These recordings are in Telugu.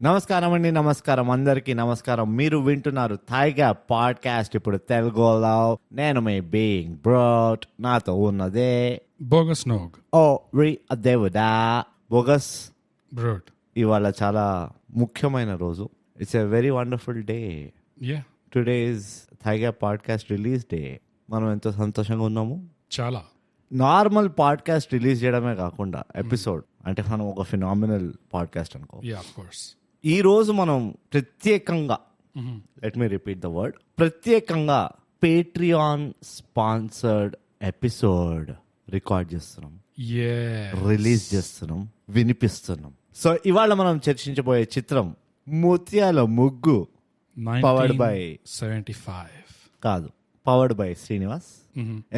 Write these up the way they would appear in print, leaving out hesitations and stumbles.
నమస్కారం అండి, నమస్కారం అందరికీ నమస్కారం. మీరు వింటున్నారు థైగా పాడ్కాస్ట్ ఇప్పుడు తెలుగులో. నేను మీ బీయింగ్ బ్రోట్, నాతో ఉన్నదే బోగస్ నోగ్ ఓ రి దేవుడా బోగస్ బ్రోడ్. ఇవాళ చాలా ముఖ్యమైన రోజు. It's a very wonderful day. Yeah, today is థైగా పాడ్కాస్ట్ రిలీజ్ డే. మనం ఎంతో సంతోషంగా ఉన్నాము. చాలా నార్మల్ పాడ్కాస్ట్ రిలీజ్ చేయడమే కాకుండా ఎపిసోడ్ అంటే మనం ఒక ఫినామినల్ పాడ్కాస్ట్ అనుకో. Yeah, of course. ఈ రోజు మనం ప్రత్యేకంగా, let me repeat the word, ప్రత్యేకంగా పేట్రియాన్ స్పాన్సర్డ్ ఎపిసోడ్ రికార్డ్ చేస్తున్నాం, రిలీజ్ చేస్తున్నాం, వినిపిస్తున్నాం. సో ఇవాళ మనం చర్చించబోయే చిత్రం ముత్యాల ముగ్గు, పవర్డ్ బై 75 కాదు, పవర్డ్ బై శ్రీనివాస్.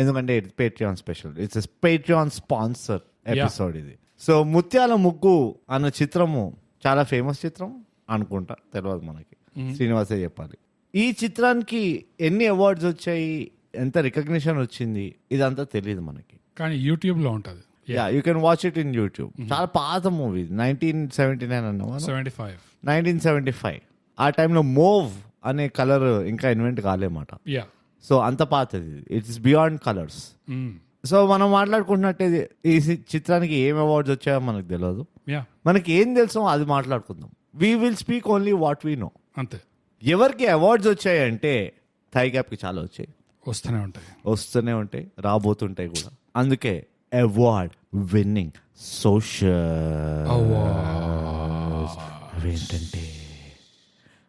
ఎందుకంటే it's Patreon special, it's Patreon sponsor episode ఇది. సో ముత్యాల ముగ్గు అన్న చిత్రము చాలా ఫేమస్ చిత్రం అనుకుంటా, తెలియదు మనకి, శ్రీనివాసే చెప్పాలి. ఈ చిత్రానికి ఎన్ని అవార్డ్స్ వచ్చాయి, ఎంత రికగ్నిషన్ వచ్చింది, ఇదంతా తెలియదు మనకి, కానీ యూట్యూబ్ లో ఉంటది. Yeah, you can watch it in YouTube. చాలా పాత మూవీ, 1979 అన్నా, 1975. ఆ టైంలో మోవ్ అనే కలర్ ఇంకా ఇన్వెంట్ కాలేమాట. యా, సో అంత పాతది, ఇట్స్ బియాండ్ కలర్స్. సో మనం మాట్లాడుకుంటున్నట్టే ఈ చిత్రానికి ఏం అవార్డ్స్ వచ్చాయో మనకు తెలియదు. మనకి ఏం తెలుసో అది మాట్లాడుకుందాం. We will speak only what we know, అంతే. ఎవరికి అవార్డ్స్ వచ్చాయంటే థై గ్యాప్ కి చాలా వచ్చాయి, వస్తూనే ఉంటాయి, రాబోతుంటాయి కూడా. అందుకే అవార్డ్ విన్నింగ్ సోషల్ అవేంటంటే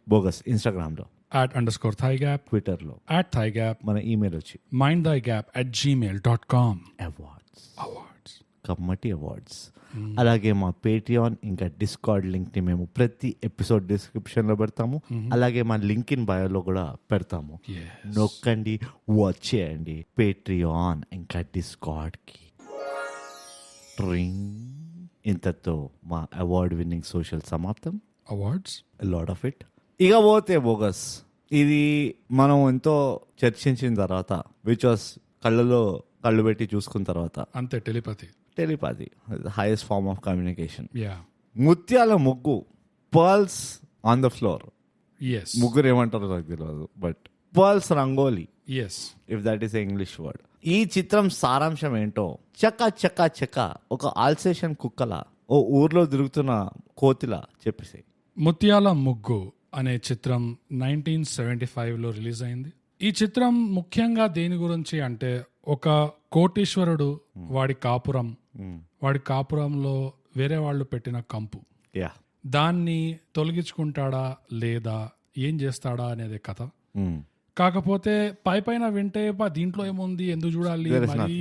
బోగస్ ఇన్స్టాగ్రామ్ లో @_thigap, ట్విట్టర్ లో @thigap, మన ఈమెయిల్ వచ్చి mindthigap@gmail.com. అవార్డ్స్ కమ్మటి అవార్డ్స్. అలాగే మా పేట్రియాన్ ఇంకా డిస్కార్డ్ లింక్ ని మేము ప్రతి ఎపిసోడ్ డిస్క్రిప్షన్ లో పెడతాము. అలాగే మా లింక్ ఇన్ బయోలో కూడా పెడతాము. నొక్కండి, వచ్చేయండి పేట్రియాన్ ఇంకా డిస్కార్డ్ కి. ఇంతతో మా అవార్డ్ విన్నింగ్ సోషల్ సమాప్తం. Awards lot of it. ఇక పోతే బోగస్, ఇది మనం ఎంతో చర్చించిన తర్వాత, విచ్ వాస్ కళ్ళలో కళ్ళు పెట్టి చూసుకున్న తర్వాత, అంతే, telepathy highest form of communication. Yeah, ముత్యాల ముగ్గు, pearls on the floor. Yes, ముగ్గురు ఏమంటారో నాకు తెలియదు, but pearls rangoli, yes, if that is English word. ఈ చిత్రం సారాంశం ఏంటో, చక్క ఒక ఆల్సేషన్ కుక్కలా, ఓ ఊర్లో తిరుగుతున్న కోతిలా చెప్పేసి. ముత్యాల ముగ్గు అనే చిత్రం 1975లో రిలీజ్ అయింది. ఈ చిత్రం ముఖ్యంగా దేని గురించి అంటే, ఒక కోటీశ్వరుడు వాడి కాపురంలో వేరే వాళ్ళు పెట్టిన కంపు, దాన్ని తొలగించుకుంటాడా లేదా ఏం చేస్తాడా అనేది కథ. కాకపోతే పైన వింటే దీంట్లో ఏముంది, ఎందుకు చూడాలి, మరి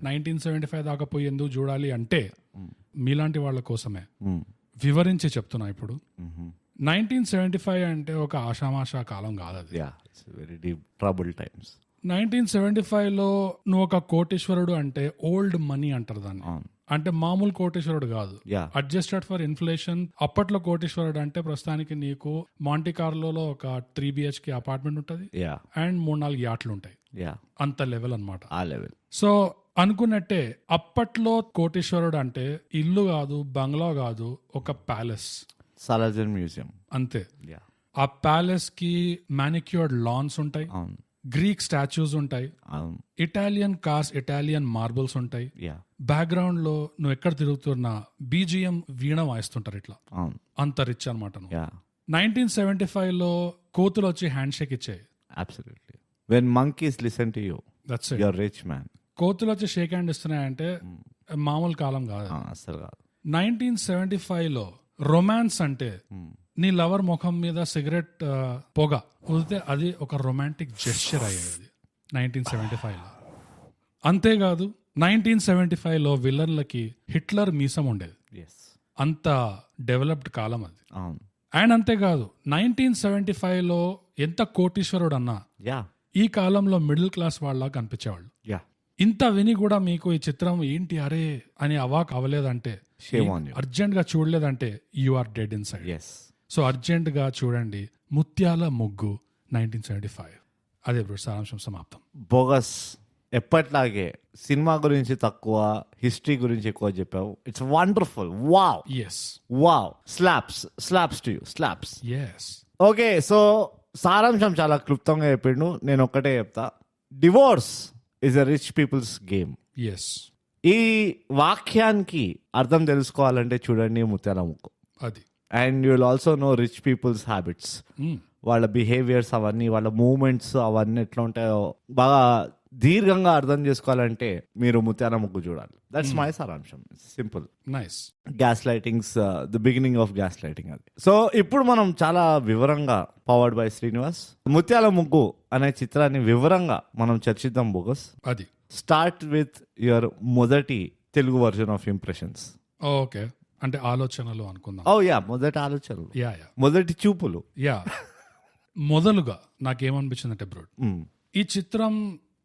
1975 దాకా పోయి ఎందుకు చూడాలి అంటే, మీలాంటి వాళ్ళ కోసమే వివరించి చెప్తున్నా. ఇప్పుడు 1975 అంటే ఒక ఆషామాషా కాలం కాదు అది. 1975లో నువ్వు ఒక కోటీశ్వరుడు అంటే ఓల్డ్ మనీ అంటారు దాన్ని. అంటే మామూలు కోటీశ్వరుడు కాదు, అడ్జస్టెడ్ ఫర్ ఇన్ఫ్లేషన్. అప్పట్లో కోటీశ్వరుడు అంటే ప్రస్తుతానికి నీకు మాంటీ కార్లోలో ఒక 3 BHK అపార్ట్మెంట్ ఉంటది అండ్ 3-4 యాట్లు ఉంటాయి, అంత లెవెల్ అన్నమాట. సో అనుకున్నట్టే అప్పట్లో కోటీశ్వరుడు అంటే ఇల్లు కాదు, బంగ్లా కాదు, ఒక ప్యాలెస్, సాలార్జంగ్ మ్యూజియం, అంతే. ఆ ప్యాలెస్ కి మ్యానిక్యూర్డ్ లాన్స్ ఉంటాయి, గ్రీక్ స్టాచ్యూస్ ఉంటాయి, ఇటాలియన్ ఇటాలియన్ మార్బుల్స్ ఉంటాయి. బ్యాక్గ్రౌండ్ లో నువ్వు ఎక్కడ తిరుగుతున్నా BGM వీణ వాయిస్తుంటారు, ఇట్లా. అంత రిచ్ అనమాట. 1975లో కోతులు వచ్చి హ్యాండ్ షేక్ ఇచ్చాయి. When monkeys listen to you, that's it, you're rich man. కోతులు వచ్చి షేక్ హ్యాండ్ ఇస్తున్నాయంటే మామూలు కాలం కాదు, అసలు కాదు. 1975లో రొమాన్స్ అంటే నీ లవర్ ముఖం మీద సిగరెట్ పొగ వదిలితే అది ఒక రొమాంటిక్ జెస్చర్ అయ్యేది 1975లో. అంతేకాదు 1975లో విలన్లకి హిట్లర్ మీసం ఉండేది, అంత డెవలప్డ్ కాలం అది. అండ్ అంతేకాదు 1975లో ఎంత కోటీశ్వరుడు అన్నా ఈ కాలంలో మిడిల్ క్లాస్ వాళ్ళ కనిపించేవాళ్ళు. ఇంత విని కూడా మీకు ఈ చిత్రం ఏంటి అరే అని అవాక్ అవ్వలేదంటే, అర్జెంట్ గా చూడలేదంటే you are dead inside. So urgent గా చూడండి ముత్యాల ముగ్గు 1975. అదే సారాంశం సమాప్తం. బోగస్ ఎప్పట్లాగే సినిమా గురించి తక్కువ, హిస్టరీ గురించి ఎక్కువ చెప్పావు. It's wonderful. Wow yes wow. Slaps to you, slaps. Yes okay, so సారాంశం చాలా క్లుప్తంగా చెప్పిండు. నేను ఒక్కటే చెప్తా, divorce is a rich peoples game. Yes ఈ వాక్యానికి అర్థం తెలుసుకోవాలంటే చూడండి ముత్యాల ముగ్గు. అది and you will also know rich peoples habits, వాళ్ళ బిహేవియర్స్ అవన్నీ, వాళ్ళ మూమెంట్స్ అవన్నీ ఎట్లా ఉంటాయో బాగా దీర్ఘంగా అర్థం చేసుకోవాలంటే మీరు ముత్యాల ముగ్గు చూడాలి. దట్స్ మై సారాంశం. Simple. Nice. Gas lightings the beginning of gas lighting అది. సో ఇప్పుడు మనం చాలా వివరంగా, పవర్డ్ బై శ్రీనివాస్, ముత్యాల ముగ్గు అనే చిత్రాన్ని వివరంగా మనం చర్చిద్దాం. బోగస్, అది స్టార్ట్ విత్ యువర్ మొదటి Telugu version of impressions. Okay, అంటే ఆలోచనలు అనుకుందాం. ఓ యా, మొదటి ఆలోచనలు, యా మొదటి చూపులు. యా మొదలుగా నాకేమనిపించిందంటే బ్రో, ఈ చిత్రం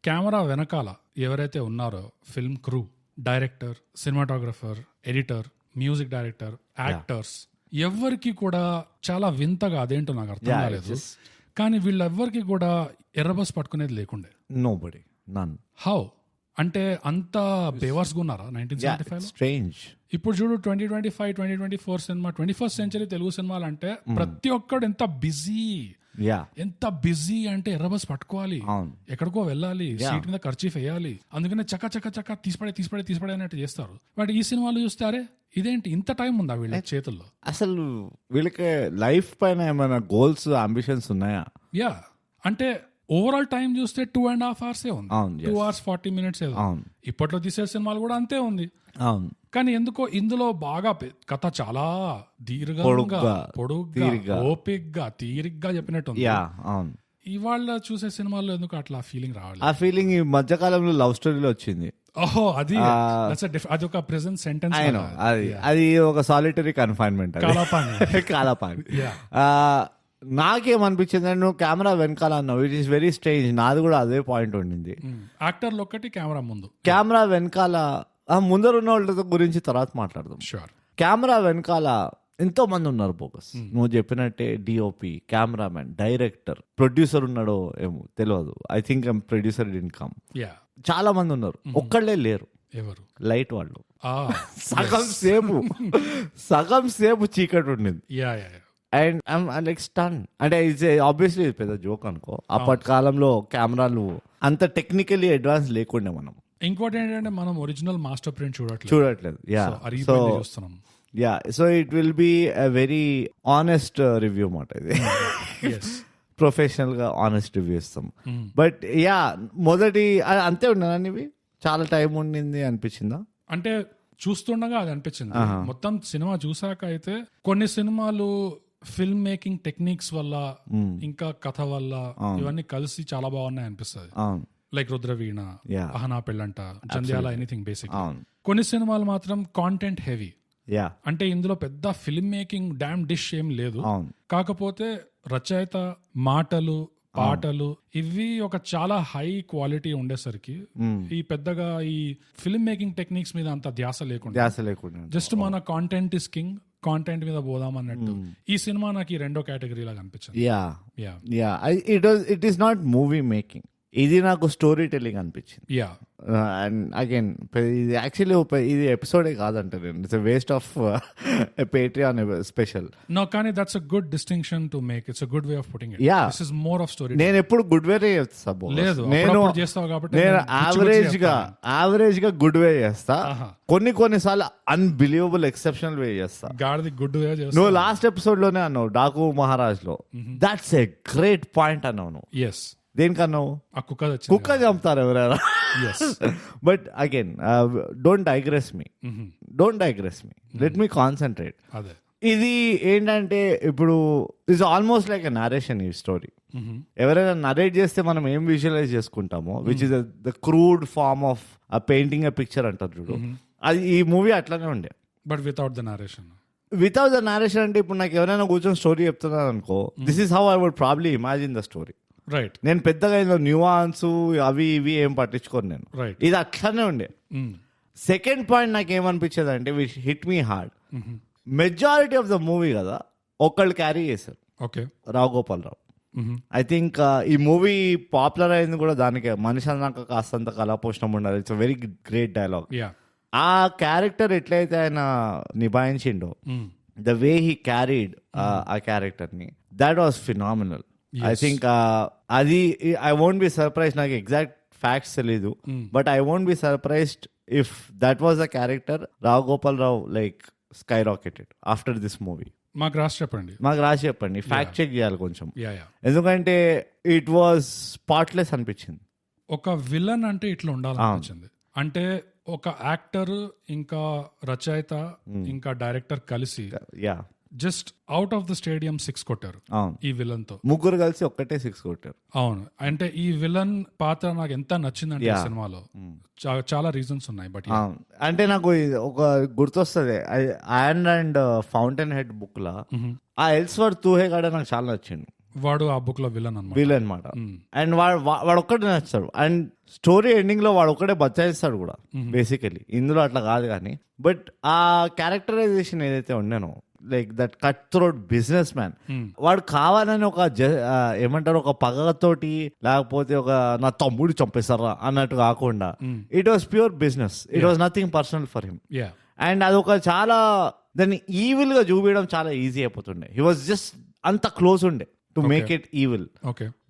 కెమెరా వెనకాల ఎవరైతే ఉన్నారో, film crew, director, cinematographer, editor, music director, actors, ఎవ్వరికి కూడా చాలా వింతగా, అదేంటో నాకు అర్థం కాలేదు, కానీ వీళ్ళెవ్వరికి కూడా ఎర్రబస్ పట్టుకునేది లేకుండే. Nobody, none. హౌ అంటే అంత బేవర్స్ గా ఉన్నారా 1975 స్ట్రేంజ్. ఇప్పుడు చూడు 2025, 2024 సినిమా, 21st సెంచరీ తెలుగు సినిమాలు అంటే ప్రతి ఒక్కడు ఎంత బిజీ, ఎంత బిజీ అంటే ఎర్రబస్ పట్టుకోవాలి, ఎక్కడికో వెళ్ళాలి, సీట్ మీద ఖర్చీఫ్ వేయాలి, అందుకనే చక్క చక్క చక్క తీసిపడే అన్నట్టు చేస్తారు. బట్ ఈ సినిమాలు చూస్తే అరే ఇదేంటి ఇంత టైం ఉందా వీళ్ళ చేతుల్లో? అసలు వీళ్ళకి లైఫ్ పైన ఏమైనా గోల్స్, అంబిషన్స్ ఉన్నాయా? యా, అంటే ఓవరాల్ టైం చూస్తే 2.5 hours ఉంది, 2 hours 40 minutes. ఇప్పట్లో తీసే సినిమాలు కూడా అంతే ఉంది. కానీ ఎందుకో ఇందులో బాగా కథ చాలా దీర్ఘంగా, పొడుగ్గా, ఓపిక్గా, తీరిగ్గా చెప్పినట్టు. ఇవాళ చూసే సినిమాల్లో ఎందుకు అట్లా ఫీలింగ్ రావాలి? ఆ ఫీలింగ్ ఈ మధ్యకాలంలో లవ్ స్టోరీలో వచ్చింది. ఓహో, అది అది ఒక ప్రెజెంట్ సెంటెన్స్. అది ఒక సాలిటరీ కన్ఫైన్మెంట్, కాలాపాని. నాకేమనిపించింది అంటే, నువ్వు కెమెరా వెనకాల అన్నావు, ఇట్ ఈస్ వెరీ స్ట్రేంజ్. నాది కూడా అదే పాయింట్ ఉండింది. యాక్టర్లు ఒక్కటి, కెమెరా ముందు, కెమెరా వెనకాల. ముందర ఉన్న వాళ్ళ గురించి తర్వాత మాట్లాడదాం. షూర్. కెమెరా వెనకాల ఎంతో మంది ఉన్నారు బోగస్. నువ్వు చెప్పినట్టే డిఓపి, కెమెరామెన్, డైరెక్టర్, ప్రొడ్యూసర్ ఉన్నాడో ఏమో తెలియదు. I think producer didn't come. చాలా మంది ఉన్నారు, ఒక్కళ్ళే లేరు. ఎవరు? లైట్ వాళ్ళు. సగం సేపు చీకటి ఉండింది. And I'm like stun. అంటే ఇట్స్ ఆబ్వియస్లీ పెద్ద జోక్ అనుకో. అప్పటి కాలంలో కెమెరాలు అంత టెక్నికల్లీ అడ్వాన్స్ లేకుండే. మనం ఇంకోటి ఏంటంటే మనం ఒరిజినల్ మాస్టర్ ప్రింట్ చూడట్లేదు. So it will be a very honest review మాట ఇది. ప్రొఫెషనల్ గా ఆనెస్ట్ రివ్యూ ఇస్తాం. బట్ మొదటి అంతే ఉండనివి చాలా టైం ఉండింది అనిపించిందా? అంటే చూస్తుండగా అది అనిపించింది. మొత్తం సినిమా చూసాక అయితే కొన్ని సినిమాలు ఫిల్మ్ మేకింగ్ టెక్నిక్స్ వల్ల, ఇంకా కథ వల్ల, ఇవన్నీ కలిసి చాలా బాగున్నాయి అనిపిస్తుంది. లైక్ రుద్రవీణ, అహనా పెళ్ళంట, జంధ్యాల, ఎనీథింగ్ బేసిక్. కొన్ని సినిమాలు మాత్రం కాంటెంట్ హెవీ. అంటే ఇందులో పెద్ద ఫిల్మ్ మేకింగ్ డామ్ డిష్ ఏం లేదు, కాకపోతే రచయిత మాటలు, పాటలు ఇవి ఒక చాలా హై క్వాలిటీ ఉండేసరికి ఈ పెద్దగా ఈ ఫిల్మ్ మేకింగ్ టెక్నిక్స్ మీద అంత ధ్యాస లేకుండా జస్ట్ మన కాంటెంట్ ఇస్ కింగ్, కాంటెంట్ మీద పోదాం అన్నట్టు ఈ సినిమా నాకు ఈ రెండో కేటగిరీ లాగా అనిపించింది. It is not movie making, ఇది నాకు స్టోరీ టెల్లింగ్ అనిపించింది. అండ్ అగైన్ ఇది యాక్చువల్లీ ఇది ఎపిసోడే కాదంట, it's waste of Patreon special. No, కానీ that's a good distinction to make. It's a good way of putting it. This is more of story. నేను ఎప్పుడు గుడ్ వేరే చేస్తా. లేదు, నేను చేస్తావు కాబట్టి నేను యావరేజ్ గా గుడ్ వే చేస్తా. కొన్నిసార్లు అన్బిలీవబుల్ ఎక్సెప్షనల్ వే చేస్తా. గాడిది గుడ్ వే చేస్తా. నువ్వు లాస్ట్ ఎపిసోడ్ లోనే అన్నావు డాకు మహారాజ్ లో, దట్స్ ఎ గ్రేట్ పాయింట్ అన్నావు నువ్వు. ఎస్, దేనికన్నావు? కుక్క చంపుతారు ఎవరైనా. But again don't digress me, let me concentrate. ఇది ఏంటంటే ఇప్పుడు it's almost like a narration. ఈ స్టోరీ ఎవరైనా నరేట్ చేస్తే మనం ఏం విజువలైజ్ చేసుకుంటామో, which is the crude form of painting a picture అంటారు చూడు, అది ఈ మూవీ అట్లానే ఉండే. బట్ వితౌట్ ద నరేషన్ అంటే ఇప్పుడు నాకు ఎవరైనా కూర్చొని స్టోరీ చెప్తున్నారు అనుకో, this is how I would probably imagine the story. Right. నేను పెద్దగా న్యూఆన్స్ అవి ఇవి ఏం పట్టించుకోను నేను. ఇది అట్లానే ఉండే. సెకండ్ పాయింట్ నాకు ఏమనిపించేది అంటే, which hit me hard, majority of the movie కదా ఒకళ్ళు క్యారీ చేశారు. Okay, Rao Gopalarao. I think ఈ మూవీ పాపులర్ అయింది కూడా దానికే. మనిషి అన్నాక కాస్తంత కళాపోషణం ఉండాలి. It's very great dialogue. ఆ క్యారెక్టర్ ఎట్లయితే ఆయన నిభాయించిండో, ద వే హీ క్యారీడ్ ఆ క్యారెక్టర్ ని, that was phenomenal. I think అది ఐ వోంట్ బి సర్ప్రైజ్, నాకు ఎగ్జాక్ట్ ఫ్యాక్ట్స్ తెలీదు, but I won't be surprised if that was the character Rao Gopal Rao like sky rocketed after this movie. మాకు రాసి చెప్పండి, ఫ్యాక్ట్ చెక్ చేయాలి కొంచెం, ఎందుకంటే ఇట్ వాజ్ స్పాట్లెస్ అనిపించింది. ఒక విలన్ అంటే ఇట్లా ఉండాలనిపించింది. అంటే ఒక యాక్టర్ ఇంకా రచయిత ఇంకా డైరెక్టర్ కలిసి just out of the stadium 6 కొట్టారు ఈ విలన్ తో. ముగ్గురు కలిసి ఒక్కటే 6 కొట్టారు. అవును, అంటే ఈ విలన్ పాత్ర నాకు ఎంత నచ్చిందంటే సినిమాలో చాలా రీజన్స్ ఉన్నాయి. బట్ అంటే నాకు ఒక గుర్తొస్తుంది, అండ్ ఫౌంటైన్ హెడ్ బుక్ లా ఆ ఎల్స్వర్త్ తూహేగాడ నాకు చాలా నచ్చింది. వాడు ఆ బుక్ లో విలన్ అనమాట. అండ్ వాడు ఒక్కటే నచ్చాడు. అండ్ స్టోరీ ఎండింగ్ లో వాడు ఒక్కడే బచాయిస్తాడు కూడా బేసికలీ. ఇందులో అట్లా కాదు కానీ, బట్ ఆ క్యారెక్టరైజేషన్ ఏదైతే ఉండేనో, like that cut throat businessman, వాడు కావాలని ఒక ఏమంటారు ఒక పగతోటి లేకపోతే ఒక నా తమ్ముడు చంపేస్తారా అన్నట్టు కాకుండా, it was pure business. It was nothing personal for him. And అదొక చాలా దాన్ని ఈవిల్ గా చూపించడం చాలా ఈజీ అయిపోతుండే. హీ వాజ్ జస్ట్ అంత క్లోజ్ ఉండే to make it evil.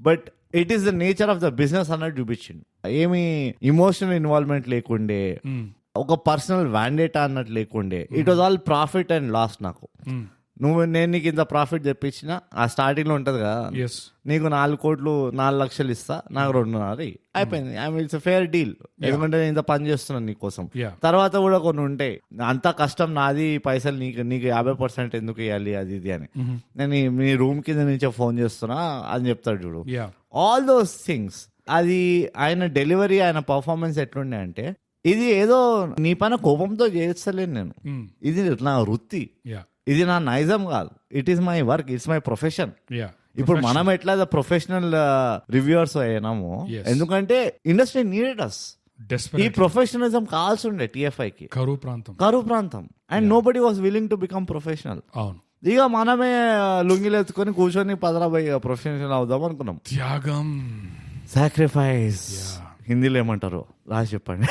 But it is the nature of the business అన్నట్టు చూపించింది. ఏమి ఇమోషనల్ ఇన్వాల్వ్మెంట్ లేకుండే, ఒక పర్సనల్ వ్యాండేటా అన్నట్టు లేకుండే. It was all profit and loss. నాకు నేను నీకు ఇంత ప్రాఫిట్ తెప్పించిన, ఆ స్టార్టింగ్ లో ఉంటది కదా, నీకు 4 కోట్లు 4 లక్షలు ఇస్తా, నాకు 2.5 అయిపోయింది. ఇట్స్ ఫేర్ డీల్, ఎందుకంటే నేను ఇంత పని చేస్తున్నాను నీకోసం. తర్వాత కూడా కొన్ని ఉంటాయి, అంత కష్టం నాది, పైసలు నీకు 50% ఎందుకు ఇవ్వాలి అది ఇది అని. నేను మీ రూమ్ కింద నుంచే ఫోన్ చేస్తున్నా అని చెప్తాడు చూడు. ఆల్ దోస్ థింగ్స్, అది ఆయన డెలివరీ, ఆయన పర్ఫార్మెన్స్ ఎట్లుండే అంటే, ఇది ఏదో నీ పైన కోపంతో చేస్తలేను నేను, ఇది నా వృత్తి, ఇది నా నైజం కాదు, it is my work, it's my profession. ఇప్పుడు మనం ఎట్లా ప్రొఫెషనల్ రివ్యూవర్స్ అయ్యాము, ఎందుకంటే ఇండస్ట్రీ నీడెడ్ అస్. ఈ ప్రొఫెషనలిజం కావాల్సి ఉండే TFI కి, కరువు ప్రాంతం. And nobody was willing to become professional. ఇక మనమే లుంగిలు ఎత్తుకొని కూర్చొని 10 ప్రొఫెషనల్ అవుదాం అనుకున్నాం. త్యాగం, సాక్రిఫైస్, హిందీలో ఏమంటారు రాసి చెప్పండి.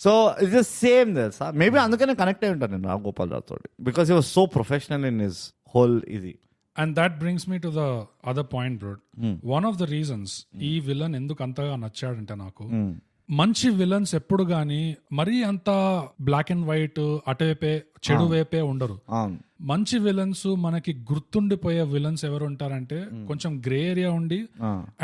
సో ఇట్స్ సేమ్ తెలుసా, మేబీ అందుకనే కనెక్ట్ అయి ఉంటాను నేను రావు గోపాల్ రావు తోటి, because he was so professional in his whole ఇది. And that brings me to the other point bro. One of the reasons ఈ విలన్ ఎందుకు అంతగా నచ్చాడంటే నాకు, మంచి విలన్స్ ఎప్పుడు గానీ మరీ అంత బ్లాక్ అండ్ వైట్ అటువైపే చెడు వైపే ఉండరు. మంచి విలన్స్, మనకి గుర్తుండిపోయే విలన్స్ ఎవరు ఉంటారంటే కొంచెం గ్రే ఏరియా ఉండి,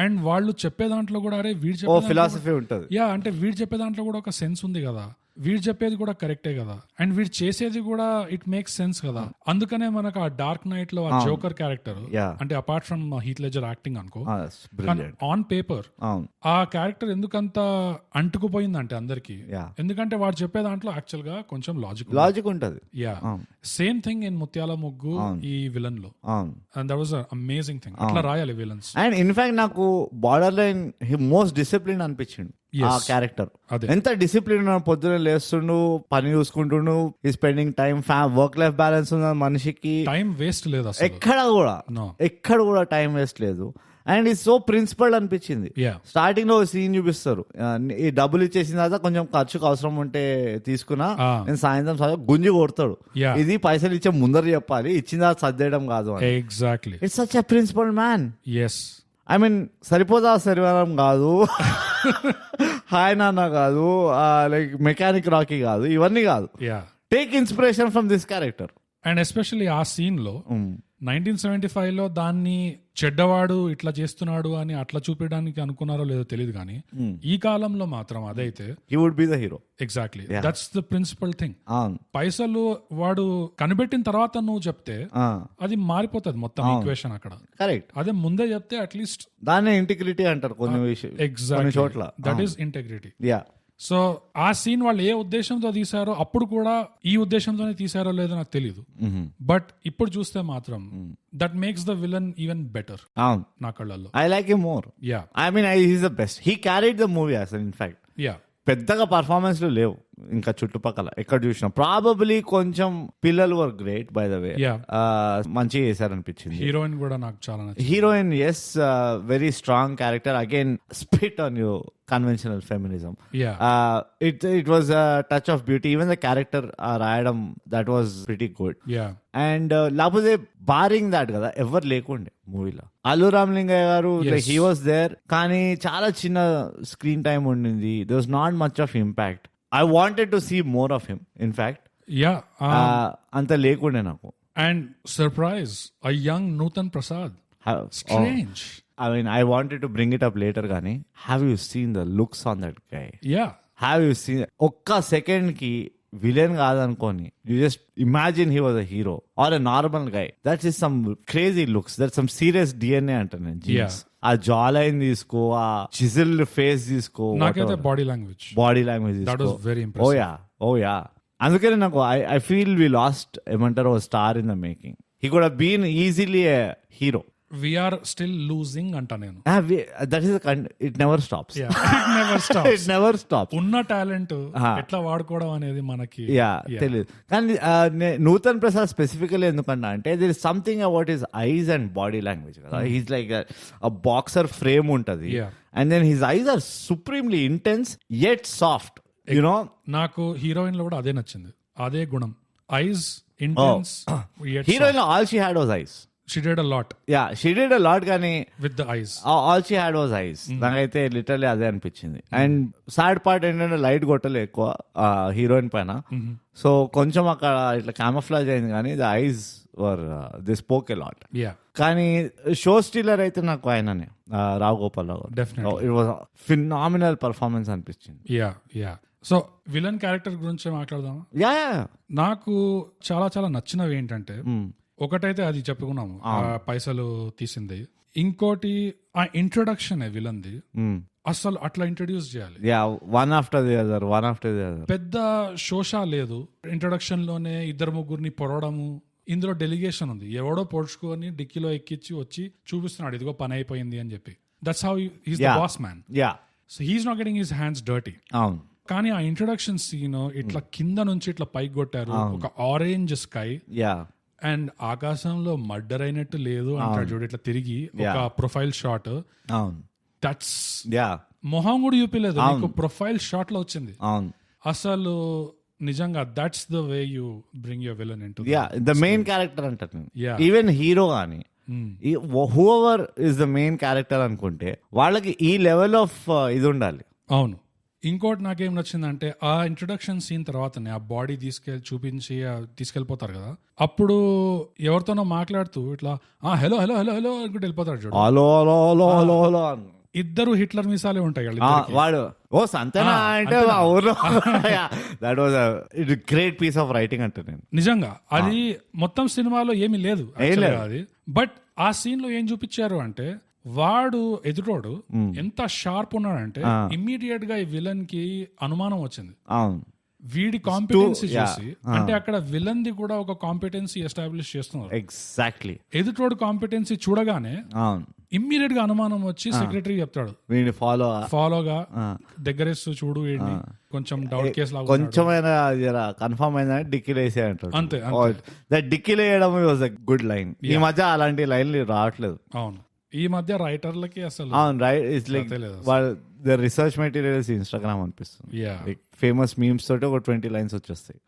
అండ్ వాళ్ళు చెప్పే దాంట్లో కూడా అరే వీడు చెప్పే ఫిలాసఫీ ఉంటది, అంటే వీడు చెప్పే దాంట్లో కూడా ఒక సెన్స్ ఉంది కదా, వీడు చెప్పేది కూడా కరెక్టే కదా, అండ్ వీడు చేసేది కూడా ఇట్ మేక్స్ సెన్స్ కదా. అందుకనే మనకు ఆ డార్క్ నైట్ లో ఆ జోకర్ క్యారెక్టర్, అంటే apart from heath ledger acting అనుకో, ఆన్ పేపర్ ఆ క్యారెక్టర్ ఎందుకంత అంటుకుపోయిందంటే అందరికి, ఎందుకంటే వాడు చెప్పే దాంట్లో యాక్చువల్ గా కొంచెం లాజిక్ ఉంటది. సేమ్ థింగ్ ఇన్ ముత్యాల ముగ్గు ఈ విలన్ లో, and that was amazing thing. అట్లా రాయాలి విలన్స్. అండ్ ఇన్ఫాక్ట్ నాకు బార్డర్ లైన్ మోస్ట్ డిసిప్లిన్ అనిపించింది ఆ క్యారెక్టర్. ఎంత డిసిప్లిన్, పొద్దున లేస్తుండు, పని చూసుకుంటుండు, ఈ spending time, work life balance ఉన్న మనిషికి, టైం వేస్ట్ లేదు ఎక్కడ కూడా టైం వేస్ట్ లేదు. అండ్ ఇది సో ప్రిన్సిపల్డ్ అనిపించింది. స్టార్టింగ్ లో సీన్ చూపిస్తారు, ఈ డబ్బులు ఇచ్చేసిన తర్వాత కొంచెం ఖర్చుకు అవసరం ఉంటే తీసుకున్నా, నేను సాయంత్రం గుంజి కొడతాడు, ఇది పైసలు ఇచ్చే ముందర చెప్పాలి, ఇచ్చిన తర్వాత సర్దేయడం కాదు. Exactly, it's such a principled man. Yes, I mean సరిపోదా శరీరం కాదు, హాయ్ నాన్న కాదు, లైక్ మెకానిక్ రాకీ కాదు, ఇవన్నీ కాదు. Take inspiration from this character. And especially ఆ సీన్ లో 1975 లో దాన్ని చెడ్డవాడు ఇట్లా చేస్తున్నాడు అని అట్లా చూపించడానికి అనుకున్నారో లేదో తెలియదు కానీ, ఈ కాలంలో మాత్రం అదైతే he would be the hero. Exactly, that's the principal thing. పైసలు వాడు కనిపెట్టిన తర్వాత నువ్వు చెప్తే అది మారిపోతుంది మొత్తం ఈక్వేషన్ అక్కడ. కరెక్ట్. అదే ముందే చెప్తే అట్లీస్ట్ దాన్ని ఇంటిగ్రిటీ అంటారు కొన్ని విషయాలు. ఎగ్జాక్ట్లీ, చోట్ల దట్ ఈస్ ఇంటెగ్రిటీ. సో ఆ సీన్ వాళ్ళు ఏ ఉద్దేశంతో తీసారో, అప్పుడు కూడా ఈ ఉద్దేశంతోనే తీసారో లేదో నాకు తెలియదు, బట్ ఇప్పుడు చూస్తే మాత్రం that makes the villain even better నా కళ్ళల్లో. I like him more. I mean he is the best. He carried the movie అసలు. ఇన్ఫాక్ట్ పెద్దగా పర్ఫార్మెన్స్ లేవు ఇంకా చుట్టుపక్కల ఎక్కడ చూసినా ప్రాబబ్లీ కొంచెం పిల్లలు were great by the way, Yeah. మంచిగా చేశారనిపించింది. హీరోయిన్ కూడా నాకు చాలా నచ్చింది. Heroine yes, very strong character, again spit on you conventional feminism. It was a touch of beauty, even the character రాయడం that was pretty good. And లేకపోతే బారింగ్ దాట్ కదా ఎవరు లేకుండే మూవీలో. అల్లు రామలింగయ్య గారు హీ వాజ్ దేర్, కానీ చాలా చిన్న స్క్రీన్ టైం ఉండింది. There was not much of impact. I wanted to see more of him in fact. అంత లేకుండే నాకు. And surprise, a young Nutan Prasad. Strange. I mean, I wanted to bring it up later, Gani. Have you seen the looks on that guy? Yeah. Have you seen? ఒక్క సెకండ్ కి villain కాదనుకోని, you just imagine he was a hero or a normal guy. That is some crazy looks. That's some serious DNA అంట నేను. Yeah. ఆ జా లైన్ తీసుకో, ఆ చిజిల్డ్ ఫేస్ తీసుకో, నాకైతే body language that was very impressive. Oh yeah అందుకని నాకు ఐ ఫీల్ వి లాస్ట్ ఏమంటారు star in the making. He could have been easily a hero. We are still losing అంట నేను. That is it never stops. It never stops. It never stops. ఉన్న టాలెంట్ ఎట్లా వాడుకోవడం అనేది మనకి తెలియదు. కానీ నూతన్ ప్రసాద్ స్పెసిఫికలీ ఎందుకన్నా అంటే there is something about his eyes and body language కదా. He's like a boxer frame ఉంటది, and then his eyes are supremely intense yet soft. You know నాకు హీరోయిన్ లో కూడా అదే నచ్చింది, అదే గుణం. Eyes intense. Heroine all she had was eyes. She did a lot. Yeah, she did a lot, కానీ with the eyes. All she had was eyes. నాకైతే లిటరల్లీ అదే అనిపించింది. అండ్ సాడ్ పార్ట్ ఏంటంటే లైట్ కొట్టలే ఎక్కువ హీరోయిన్ పైన. సో కొంచెం అక్కడ ఇట్లా క్యామఫ్లాజ్ అయింది, కానీ the ice were the spoke a lot. కానీ షో స్టీలర్ అయితే నాకు ఆయననే, రావు గోపాల్ రావు. ఇట్ వాజ్ ఫినామినల్ పర్ఫార్మెన్స్ అనిపించింది. సో విలన్ క్యారెక్టర్ గురించి మాట్లాడదామా? నాకు చాలా చాలా నచ్చినవి ఏంటంటే, ఒకటైతే అది చెప్పుకున్నాము, పైసలు తీసింది. ఇంకోటి ఆ ఇంట్రొడక్షన్ విలన్ది అసలు అట్లా ఇంట్రొడ్యూస్ చేయాలి. One after the other. పెద్ద శోషా లేదు. ఇంట్రొడక్షన్ లోనే ఇద్దరు ముగ్గురిని పొడవడము. ఇందులో డెలిగేషన్ ఉంది, ఎవడో పొడుచుకొని డిక్కీలో ఎక్కించి వచ్చి చూపిస్తున్నాడు ఇదిగో పని అయిపోయింది అని చెప్పి. That's how he's the boss man. So he's not getting his hands dirty. కానీ ఆ ఇంట్రొడక్షన్ సీన్ ఇట్లా కింద నుంచి ఇట్లా పైకి కొట్టారు, ఒక ఆరెంజ్ స్కై అండ్ ఆకాశంలో మర్డర్ అయినట్టు లేదు అంటాడు చూడు, ఇట్లా తిరిగి ఒక ప్రొఫైల్ షాట్. దట్స్ మొహం కూడా చూపిలేదు, నీకు ప్రొఫైల్ షాట్ లో వచ్చింది. అసలు నిజంగా that's the way you bring your villain into the main character అంటారు. ఈవెన్ హీరో గానీ whoever is the main character అనుకుంటే వాళ్ళకి ఈ లెవెల్ ఆఫ్ ఇది ఉండాలి. అవును. ఇంకోటి నాకేం నచ్చిందంటే, ఆ ఇంట్రొడక్షన్ సీన్ తర్వాతనే ఆ బాడీ చూపించి తీసుకెళ్లిపోతారు కదా, అప్పుడు ఎవరితోనో మాట్లాడుతూ ఇట్లా హలో హలో హలో హలో అనుకుంటూ వెళ్ళిపోతాడు చూడు. ఇద్దరు హిట్లర్ మీసాలే ఉంటాయి వాడు సంతనా అంటే that was great piece of writing అంటే నేను నిజంగా. అది మొత్తం సినిమాలో ఏమీ లేదు అది, బట్ ఆ సీన్ లో ఏం చూపించారు అంటే, వాడు ఎదుటోడు ఎంత షార్ప్ ఉన్నాడంటే ఇమ్మీడియట్ గా ఈ విలన్ కి అనుమానం వచ్చింది. వీడి కాంపిటెన్సీ చూసి, అంటే అక్కడ విలన్ ది కూడా ఒక కాంపిటెన్సీ ఎస్టాబ్లిష్ చేస్తున్నారు. ఎగ్జాక్ట్లీ. ఎదుటోడు కాంపిటెన్సీ చూడగానే ఇమ్మీడియట్ గా అనుమానం వచ్చి సెక్రటరీ చెప్తాడు ఫాలోగా దగ్గరేస్తూ చూడు వీడిని, కొంచెం డౌట్ కేసు లాగా కొంచెమైనా కన్ఫర్మ్ అయిందని డిక్కీలు వేసే అంటాడు. అంతే. డిక్కీలు వేయడం వాజ్ అ గుడ్ లైన్. ఈ మధ్య అలాంటి లైన్లు రావట్లేదు. అవును, ఈ మధ్య రైటర్లకి అసలు రీసెర్చ్ మెటీరియల్స్ ఇన్స్టాగ్రామ్ అనిపిస్తుంది. ఫేమస్ మీమ్స్ తోటి ఒక 20 లైన్స్ వచ్చేస్తాయి.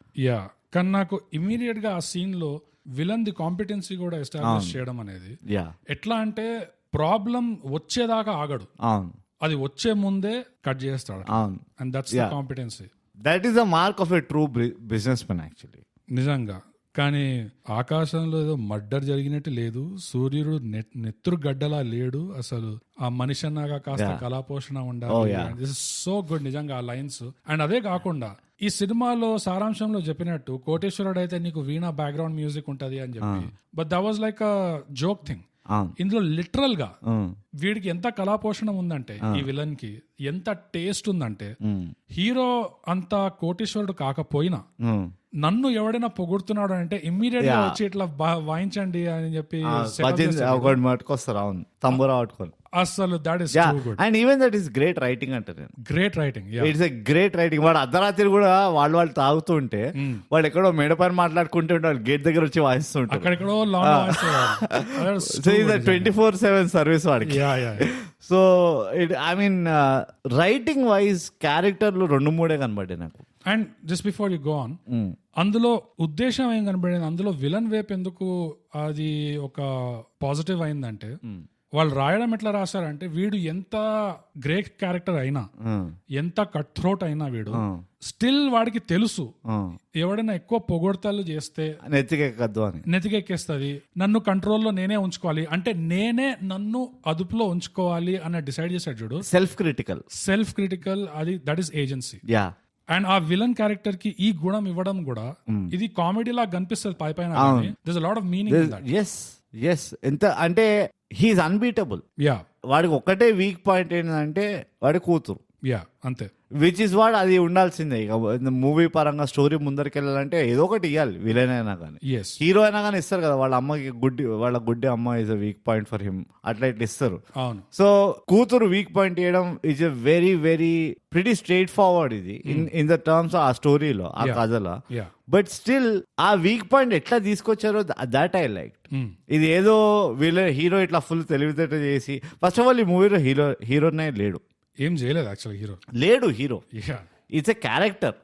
కానీ నాకు ఇమీడియట్ గా ఆ సీన్ లో విలన్ ది కాంపిటెన్సీ కూడా ఎస్టాబ్లిష్ చేయడం అనేది ఎట్లా అంటే, ప్రాబ్లం వచ్చేదాకా ఆగడు, అది వచ్చే ముందే కట్ చేస్తాడు. And that's the competency. That is the mark of a true business man actually. నిజంగా. కానీ ఆకాశంలో ఏదో మర్డర్ జరిగినట్టు లేదు, సూర్యుడు నెత్తురు గడ్డలా లేడు, అసలు ఆ మనిషి అన్నాగా కాస్త కళాపోషణ ఉండాలి. దిస్ ఇస్ సో గుడ్ నిజంగా ఆ లైన్స్. అండ్ అదే కాకుండా ఈ సినిమాలో సారాంశంలో చెప్పినట్టు, కోటేశ్వరుడు అయితే నీకు వీణా బ్యాక్గ్రౌండ్ మ్యూజిక్ ఉంటది అని చెప్పి, but that was like a joke thing. ఇందులో లిటరల్ గా వీడికి ఎంత కళాపోషణ ఉందంటే, ఈ విలన్ కి ఎంత టేస్ట్ ఉందంటే, హీరో అంత కోటేశ్వరుడు కాకపోయినా నన్ను ఎవడైనా పొగుడుతున్నాడు అంటే ఇమ్మీడియట్ గా వచ్చి ఇట్లా వాయించండి అని చెప్పి పట్టుకొస్తారు. అవును, తంబురా పట్టుకొని అసలు that is too good. And even that is great writing అంటే నేను. Great writing. It's a great writing. వాడు అర్ధరాత్రి కూడా వాళ్ళు తాగుతూ ఉంటే వాడు ఎక్కడో మేడ పైన మాట్లాడుకుంటే వాడు గేట్ దగ్గర వచ్చి వాయిస్తుంటాడు. అక్కడెక్కడో 24/7 సర్వీస్ వాడికి. So I mean writing wise క్యారెక్టర్లు 2-3 కనబడ్డాయి నాకు. And just before you go on, అందులో ఉద్దేశం ఏం కనబడింది, అందులో విలన్ వైపు ఎందుకు అది ఒక పాజిటివ్ అయిందంటే, వాళ్ళు రాయడం ఎట్లా రాశారంటే, వీడు ఎంత గ్రేట్ క్యారెక్టర్ అయినా, ఎంత కట్ థ్రోట్ అయినా, వీడు స్టిల్ వాడికి తెలుసు ఎవడైనా ఎక్కువ పొగొడతలు చేస్తే నెత్తికెక్కేస్తుంది, నన్ను కంట్రోల్లో నేనే ఉంచుకోవాలి, అంటే నేనే నన్ను అదుపులో ఉంచుకోవాలి అన్న డిసైడ్ చేశాడు చూడు. సెల్ఫ్ క్రిటికల్, అది దట్ ఈస్ ఏజెన్సీ. అండ్ ఆ విలన్ క్యారెక్టర్ కి ఈ గుణం ఇవ్వడం కూడా ఇది కామెడీ లాగా కనిపిస్తుంది పై పైన. There is a lot of meaning in that. yes ఎంత అంటే హీఈస్ అన్బీటబుల్. వాడికి ఒకటే వీక్ పాయింట్ ఏంటంటే వాడి కూతురు. అంతే. విచ్ ఇస్ వాట్, అది ఉండాల్సిందే. ఇక మూవీ పరంగా స్టోరీ ముందరికి వెళ్ళాలంటే ఏదో ఒకటి ఇవ్వాలి. విలన్ అయినా కానీ, హీరో అయినా కానీ ఇస్తారు కదా. వాళ్ళ అమ్మకి వాళ్ళ గుడ్డి అమ్మ is a weak point for him, అట్లా ఇట్లా ఇస్తారు. సో కూతురు వీక్ పాయింట్ ఇవ్వడం is a very very pretty straight forward ఇది ఇన్ ద టర్మ్స్ ఆ స్టోరీలో, ఆ కథలో. బట్ స్టిల్ ఆ వీక్ పాయింట్ ఎట్లా తీసుకొచ్చారో దట్ ఐ లైక్. ఇది ఏదో హీరో ఇట్లా ఫుల్ తెలివితేట చేసి, ఫస్ట్ ఆఫ్ ఆల్ ఈ మూవీలో హీరోనే లేడు, ఏం చేయలేదు actually. Hero it's a character.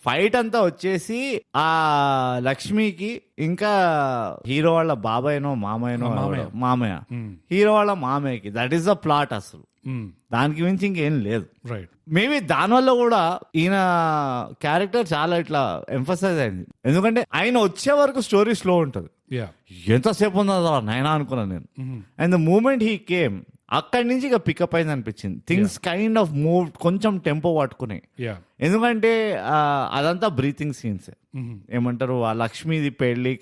Fight అంతా వచ్చేసి ఆ లక్ష్మికి ఇంకా హీరో వాళ్ళ బాబాయ్నో మామయ్య హీరో వాళ్ళ మామయ్యకి, దట్ ఈస్ ద ప్లాట్ అసలు. దానికి మించి ఇంకేం లేదు. రైట్. మేబీ దానివల్ల కూడా ఈయన క్యారెక్టర్ చాలా ఇట్లా ఎంఫసైజ్ అయింది. ఎందుకంటే ఆయన వచ్చే వరకు స్టోరీ స్లో ఉంటుంది. ఎంతసేపు ఉందో నైనా అనుకున్నాను నేను. And the moment he came, అక్కడి నుంచి ఇక పికప్ అయింది అనిపించింది. థింగ్స్ కైండ్ ఆఫ్ మూవ్, కొంచెం టెంపో పట్టుకున్నాయి. ఎందుకంటే అదంతా బ్రీతింగ్ సీన్స్. ఏమంటారు, ఆ లక్ష్మీది పెళ్లి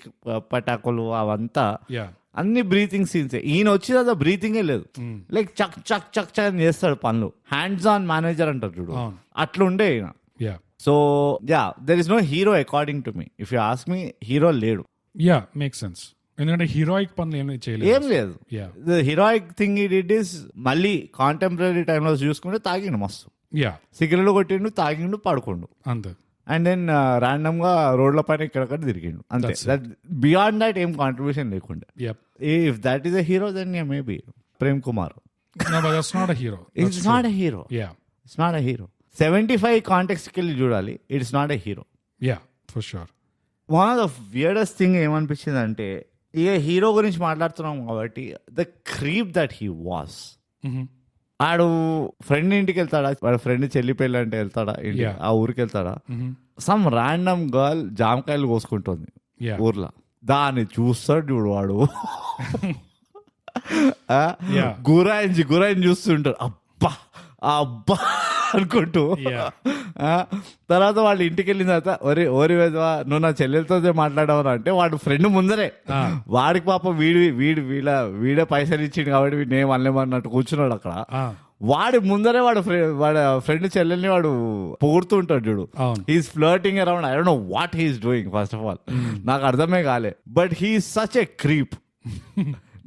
పటాకులు అవంతా అన్ని బ్రీతింగ్ సీన్స్. ఈయన వచ్చేదా బ్రీతింగే లేదు. లైక్ చక్ చక్ చక్ చక్ అని చేస్తాడు పనులు. హ్యాండ్స్ ఆన్ మేనేజర్ అంటారు చూడు, అట్లుండే ఈయన. So there is no hero according to me. If you ask me, hero లేడు. Make sense. ఎందుకంటే హీరోయిక్ పనులు ఏం లేదు. హీరోయిక్ థింగ్ ఇట్ ఈస్ మళ్ళీ కాంటెంపరీ టైంలో చూసుకుంటే తాగిండు మస్తు, సిగరెట్లు కొట్టిండు, తాగిండు, పడుకుండు అంతే. అండ్ దెన్ ర్యాండమ్ గా రోడ్ల పైన ఇక్కడక్కడ తిరిగిండు అంతే. బియాండ్ దట్ ఏం కాంట్రిబ్యూషన్ లేకుండా. If that is a hero then maybe Prem Kumar. It's not a hero. It's not a hero. It's not a hero. 75 context కి వెళ్ళి చూడాలి. It's not a hero. For sure. One of the weirdest thing ఏమనిపించింది అంటే, ఇక హీరో గురించి మాట్లాడుతున్నాం కాబట్టి, the creep that he was. ఆడు ఫ్రెండ్ ఇంటికి వెళ్తాడా, వాడు ఫ్రెండ్ చెల్లి పెళ్ళి అంటే వెళ్తాడా, ఆ ఊరికి వెళ్తాడా, సమ్ ర్యాండమ్ గర్ల్ జామకాయలు కోసుకుంటుంది ఊర్లో, దాన్ని చూస్తాడు చూడు వాడు. గురాయించి చూస్తుంటాడు, అబ్బా అబ్బా అనుకుంటూ. తర్వాత వాళ్ళు ఇంటికి వెళ్ళిన తర్వాత, ఓరి వేదవా నువ్వు నా చెల్లెలతో మాట్లాడవరా అంటే, వాడు ఫ్రెండ్ ముందరే వాడికి పాప వీడే పైసలు ఇచ్చిండు కాబట్టి వీడిని అనలేమన్నట్టు కూర్చున్నాడు అక్కడ. వాడి ముందరే వాడి ఫ్రెండ్ చెల్లెల్ని వాడు పొగుడుతూ ఉంటాడు చూడు. He's flirting around. I don't know what he's doing first of all, నాకు అర్థమే కాలే. But he's such a creep.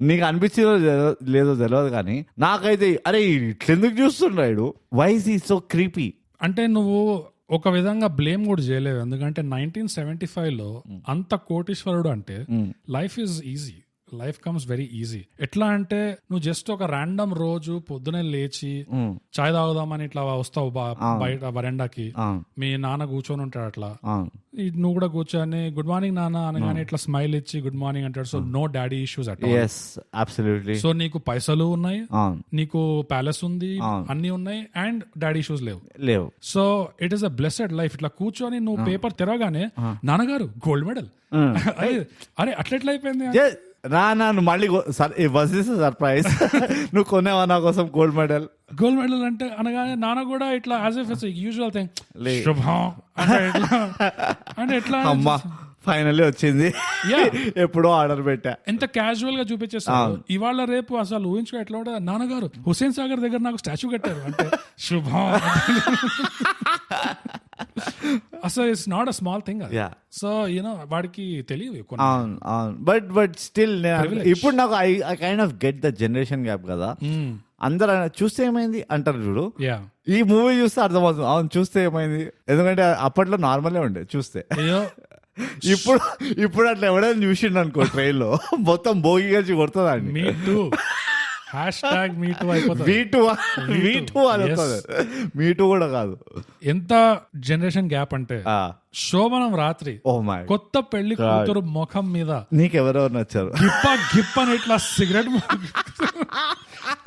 నీకు అనిపించిందో లేదో తెలియదు కానీ నాకైతే అరే ఇట్లెందుకు చూస్తున్నాడు, why is he so creepy అంటే నువ్వు ఒక విధంగా బ్లేమ్ కూడా చేయలేవు. ఎందుకంటే 1975 లో అంత కోటీశ్వరుడు అంటే life is easy, life comes very easy. ఎట్లా అంటే నువ్వు జస్ట్ ఒక ర్యాండమ్ రోజు పొద్దునే లేచి చాయ్ తాగుదామని ఇట్లా వస్తావు బయట వరండాకి, మీ నాన్న కూర్చొని ఉంటాడు అట్లా, నువ్వు కూడా కూర్చొని గుడ్ మార్నింగ్ నాన్న అనగానే ఇట్లా స్మైల్ ఇచ్చి గుడ్ మార్నింగ్ అంటాడు. So no daddy issues at all. So నీకు పైసలు ఉన్నాయి, నీకు ప్యాలెస్ ఉంది, అన్ని ఉన్నాయి, అండ్ డాడీ ఇష్యూస్ లేవు. So it is a blessed life. ఇట్లా కూర్చొని నువ్వు పేపర్ తెరవగానే నాన్నగారు గోల్డ్ మెడల్, అరే అట్లా అయిపోయింది నువ్వు మళ్ళీ సర్ప్రైజ్ నువ్వు కొనేవా నా కోసం గోల్డ్ మెడల్ అంటే అనగానే నాన్న కూడా ఇట్లా as if it's usual thing, శుభం అంటే ఎట్లా అమ్మా ఫైనల్లీ వచ్చింది. Yeah. ఎప్పుడో ఆర్డర్ పెట్టా. ఎంత క్యాజువల్ గా చూపించేస్తారు. ఇవాళ రేపు అసలు ఊహించుకో ఎట్లా ఉంటుంది, నాన్నగారు హుస్సేన్ సాగర్ దగ్గర నాకు స్టాచ్యూ కట్టారు అంటే శుభం. అసలు it's not a small thing. So you know వాడికి తెలియదు. అవును బట్ స్టిల్ ఇప్పుడు నాకు I kind of get the generation gap కదా. అందరు చూస్తే ఏమైంది అంటారు చూడు, ఈ మూవీ చూస్తే అర్థమవుతుంది అవును చూస్తే ఏమైంది, ఎందుకంటే అప్పట్లో నార్మలే ఉండే చూస్తే. ఇప్పుడు అట్లా ఎవడైనా చూసిండు అనుకో ట్రైన్ లో మొత్తం భోగి కలిసి కొడుతుందండి. మీటూ కూడా కాదు. ఎంత జనరేషన్ గ్యాప్ అంటే శోభనం రాత్రి కొత్త పెళ్లి కూతురు ముఖం మీద నీకెవరెవరు నచ్చారు గిప్ప అని ఇట్లా సిగరెట్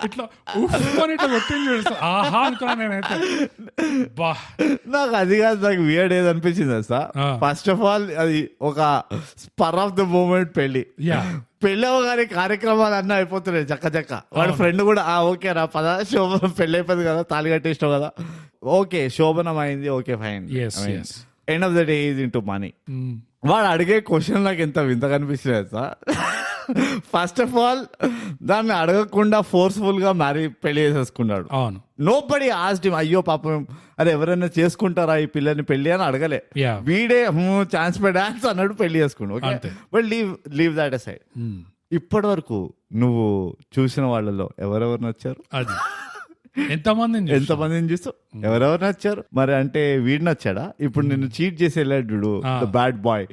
ఇట్లా ఇట్లా కొట్టింది. ఆహా అనుకున్నా నేనైతే. బా నాకు అది కాదు, నాకు వియర్డ్ ఏది అనిపించింది సార్. ఫస్ట్ ఆఫ్ ఆల్ అది ఒక స్పర్ ఆఫ్ ద మూమెంట్ పెళ్లి. పెళ్ళి అవగానే కార్యక్రమాలు అన్నీ అయిపోతున్నాయి చక్క. వాడి ఫ్రెండ్ కూడా ఓకే రా పద శోభనం పెళ్లి అయిపోయింది కదా, తాళి కట్టేసినావు కదా, ఓకే శోభనం అయింది, okay fine. End of the day is into money. వాడు అడిగే క్వశ్చన్ నాకు ఎంత వింత కనిపిస్తుంది సార్. ఫస్ట్ ఆఫ్ ఆల్ దాన్ని అడగకుండా ఫోర్స్ఫుల్ గా పెళ్లి చేసేసుకున్నాడు. అవును, నోబడీ ఆస్క్డ్ హిమ్ అయ్యో పాపం అరే ఎవరైనా చేసుకుంటారా ఈ పిల్లని పెళ్లి అని అడగలే. వీడే ఛాన్స్ పే డాన్స్ అన్నాడు, పెళ్లి చేసుకున్నాడు. But leave that a side. ఇప్పటి వరకు నువ్వు చూసిన వాళ్ళలో ఎవరెవరు నచ్చారు? అది ఎంతమందిని చూస్తూ ఎవరెవరు నచ్చారు మరి? అంటే వీడు నచ్చాడా? ఇప్పుడు నిన్ను చీట్ చేసి వెళ్ళాడు బ్యాడ్ బాయ్,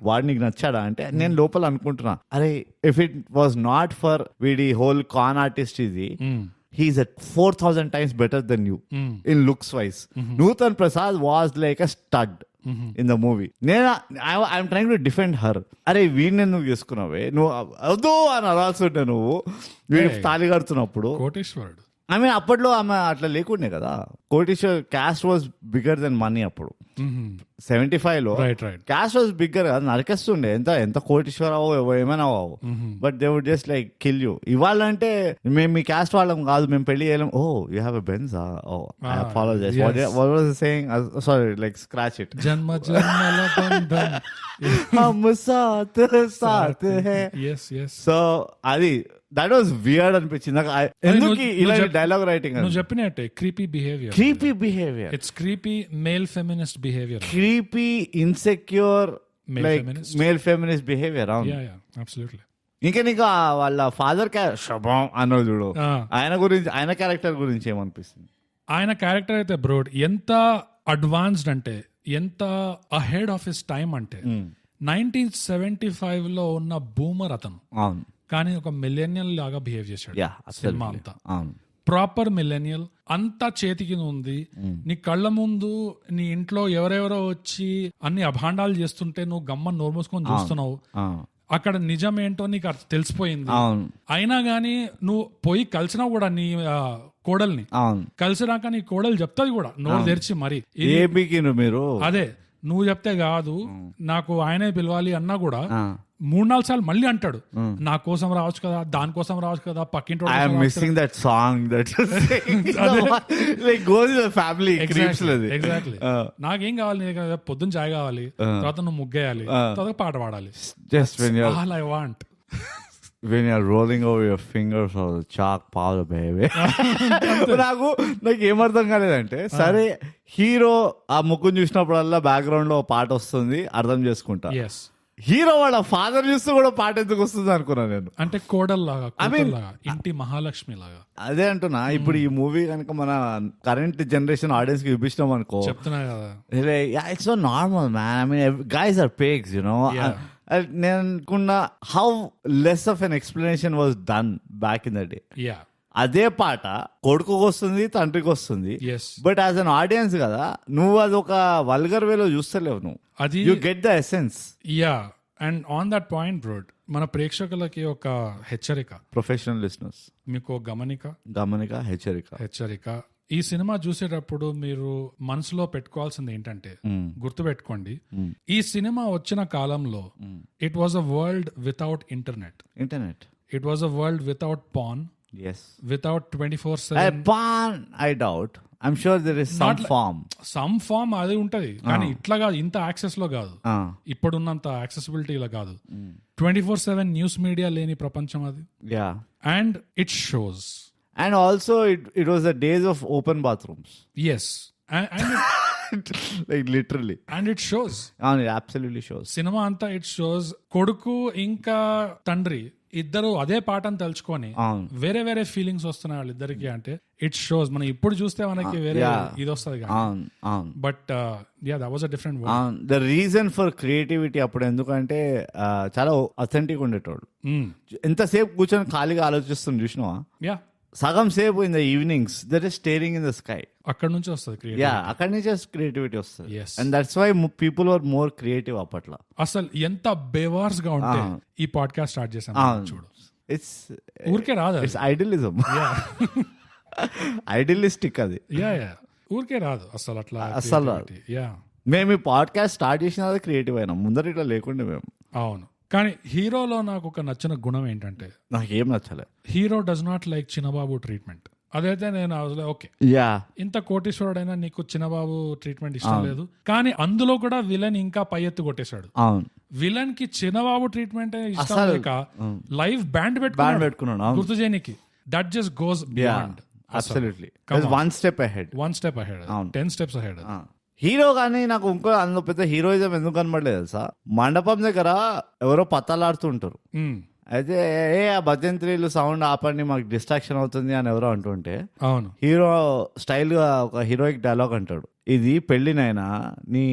వాడు నీకు నచ్చాడా? అంటే నేను లోపల అనుకుంటున్నా, అరే if it was not for వీడి హోల్ కాన్ ఆర్టిస్ట్ ఇది, he's at 4,000 times better than you in looks wise. Nutan Prasad was like a stud in the movie. I'm trying to defend her. అరే వీడిని నువ్వు చేసుకున్నావే, నువ్వు అదో అని అనాల్సి నువ్వు వీడి తాళి కడుతున్నప్పుడు. కోటేశ్వరుడు ఐ మీన్ అప్పట్లో ఆమె అట్లా లేకుండే కదా. Koteshwar caste wise bigger than money అప్పుడు. 75 లో క్యాస్ట్ వాజ్ బిగ్గర్ కదా, నరికేస్తుండే. ఎంత కోటేశ్వరరావు ఏమైనా అవ్వవు, but they would just like kill you. ఇవాళ అంటే మేము మీ క్యాస్ట్ వాళ్ళం కాదు, మేము పెళ్లి చేయలేం. Oh you have a Benz, I apologize. What was saying? Sorry, like scratch it. జన్మ జన్మల బంధం హమ్ సాత్ సాత్ హై. సో అది దట్ వాజ్ వియర్డ్ అనిపించింది నాకు. ఎందుకు ఇలా డైలాగ్ రైటింగ్? నువ్వు చెప్పినట్టే creepy behaviour. It's creepy male feminist behaviour. Creepy insecure male feminist behaviour. Absolutely. ఇంకా నీకు వాళ్ళ ఫాదర్ శుభం అన్నది చూడు, ఆయన గురించి, ఆయన క్యారెక్టర్ గురించి ఏమనిపిస్తుంది? ఆయన క్యారెక్టర్ అయితే బ్రోడ్ ఎంత అడ్వాన్స్డ్ అంటే, ఎంత అహెడ్ ఆఫ్ హిస్ టైం అంటే, 1975 లో ఉన్న బూమర్ అతను. అవును, కానీ ఒక మిలేనియల్ లాగా బిహేవ్ చేశాడు సినిమా అంతా. ప్రాపర్ మిలేనియల్, అంతా చేతికి ఉంది. నీ కళ్ళ ముందు నీ ఇంట్లో ఎవరెవరో వచ్చి అన్ని అభాండాలు చేస్తుంటే నువ్వు గమ్మని నోరు మూసుకొని చూస్తున్నావు. అక్కడ నిజం ఏంటో నీకు తెలిసిపోయింది. అయినా గానీ నువ్వు పోయి కలిసినా కూడా నీ కోడల్ని కలిసినాక నీ కోడలు చెప్తాది కూడా నోరు తెరిచి మరి, మీరు అదే నువ్వు చెప్తే కాదు నాకు ఆయనే పిలవాలి అన్నా కూడా 3-4 సార్లు మళ్ళీ అంటాడు, నా కోసం రావచ్చు కదా, దానికోసం రావచ్చు కదా, పక్కింటి ఎగ్జాక్ట్లీ. నాకేం కావాలి, పొద్దున్న చాయ్ కావాలి, తర్వాత నువ్వు ముగ్గేయాలి, తర్వాత పాట పాడాలి. All I want when you're rolling over your fingers or the chalk powder baby. నాకు ఏమర్థం కాలేదంటే, సరే హీరో ఆ ముక్కును చూసినప్పుడల్లా బ్యాక్గ్రౌండ్ లో పాట వస్తుంది, అర్థం చేసుకుంటా. హీరో వాళ్ళ ఫాదర్ చూస్తూ కూడా పాట ఎందుకు వస్తుంది అనుకున్నా నేను. అంటే కోడల్లాగా, ఇంటి మహాలక్ష్మి లాగా. అదే అంటున్నా. ఇప్పుడు ఈ మూవీ కనుక మన కరెంట్ జనరేషన్ ఆడియన్స్ కి చూపించినాం అనుకో, చెప్తున్నా కదా, it's so normal man. I mean guys are pigs, you know. నేను అనుకున్నా how less of an explanation was done back in the day. అదే పాట కొడుకుకి వస్తుంది, తండ్రికి వస్తుంది, బట్ యాజ్ అన్ ఆడియన్స్ కదా నువ్వు అది ఒక వల్గర్ వేలో చూస్తలేవు. నువ్వు అది you get the essence. And on that point broad, మన ప్రేక్షకులకి ఒక హెచ్చరిక, ప్రొఫెషనల్ లిసనర్స్ మీకు గమనిక హెచ్చరిక. ఈ సినిమా చూసేటప్పుడు మీరు మనసులో పెట్టుకోవాల్సింది ఏంటంటే, గుర్తుపెట్టుకోండి, ఈ సినిమా వచ్చిన కాలంలో it was a world without internet. It was a world without porn. Yes. Without 24/7. Porn, I doubt. I'm sure there is some form. Some form అది ఉంటది, కానీ ఇట్లా కాదు, ఇంత యాక్సెస్ లో కాదు, ఇప్పుడున్నంత యాక్సెసిబిలిటీలో కాదు. 24/7 న్యూస్ మీడియా లేని ప్రపంచం అది. And it shows. And also it was the days of open bathrooms. Yes. And like literally. And it shows. It absolutely shows. Cinema అంతా it shows. కొడుకు ఇంకా తండ్రి ఇద్దరు అదే పాటను తలుచుకొని వేరే వేరే ఫీలింగ్స్ వస్తున్నాయి వాళ్ళిద్దరికి అంటే ఇట్ షోస్. మనం ఇప్పుడు చూస్తే మనకి వేరే ఇది వస్తుంది, but that was a different word. The reason for creativity అప్పుడు ఎందుకంటే చాలా అథెంటిక్ ఉండేటోడు. ఎంతసేపు కూర్చొని ఖాళీగా ఆలోచిస్తుంది చూసినావా? సగం సేపు in the evenings that is staring in the sky. అక్కడ నుంచి వస్తుంది, అక్కడి నుంచి క్రియేటివిటీ వస్తుంది. And that's why people are more creative అప్పట్లో. అసలు ఎంత బేవార్స్ గా ఉంటే ఈ పాడ్కాస్ట్ స్టార్ట్ చేసాం చూడు. ఇట్స్ ఊరికే రాదు, ఇట్స్ ఐడియలిజం. ఐడియలిస్టిక్ అది. ఊరికే రాదు అసలు, అట్లా అసలు రాదు. మేము ఈ పాడ్కాస్ట్ స్టార్ట్ చేసిన క్రియేటివ్ అయినా, ముందర ఇట్లా లేకుండా మేము. అవును. కానీ హీరోలో నాకు ఒక నచ్చిన గుణం ఏంటంటే, నాకు ఏం నచ్చలే, hero does not like Chinnababu treatment. అదైతే నేను ఓకే, ఇంత కోటీశ్వరుడైనా నీకు చిన్నబాబు ట్రీట్మెంట్ ఇష్టం లేదు. కానీ అందులో కూడా విలన్ ఇంకా పై ఎత్తు కొట్టేశాడు. విలన్ కి చిన్నబాబు ట్రీట్మెంట్ ఇష్టం లేక లైవ్ బ్యాండ్ పెట్టుకున్నాడు గుర్తు చేయనికి. That just goes beyond. Absolutely one step ahead, 10 steps ahead. Hero కానీ నాకు ఇంకో అందులో పెద్ద హీరోయిజం ఎందుకు కనబడలేదు తెలుసా? మండపం దగ్గర ఎవరో పత్తాలాడుతూ ఉంటారు, అయితే ఆ భజంత్రీలు సౌండ్ ఆపండి మాకు డిస్ట్రాక్షన్ అవుతుంది అని ఎవరో అంటుంటే హీరో స్టైల్ గా ఒక హీరోయిక్ డైలాగ్ అంటాడు, ఇది పెళ్లినైనా నీ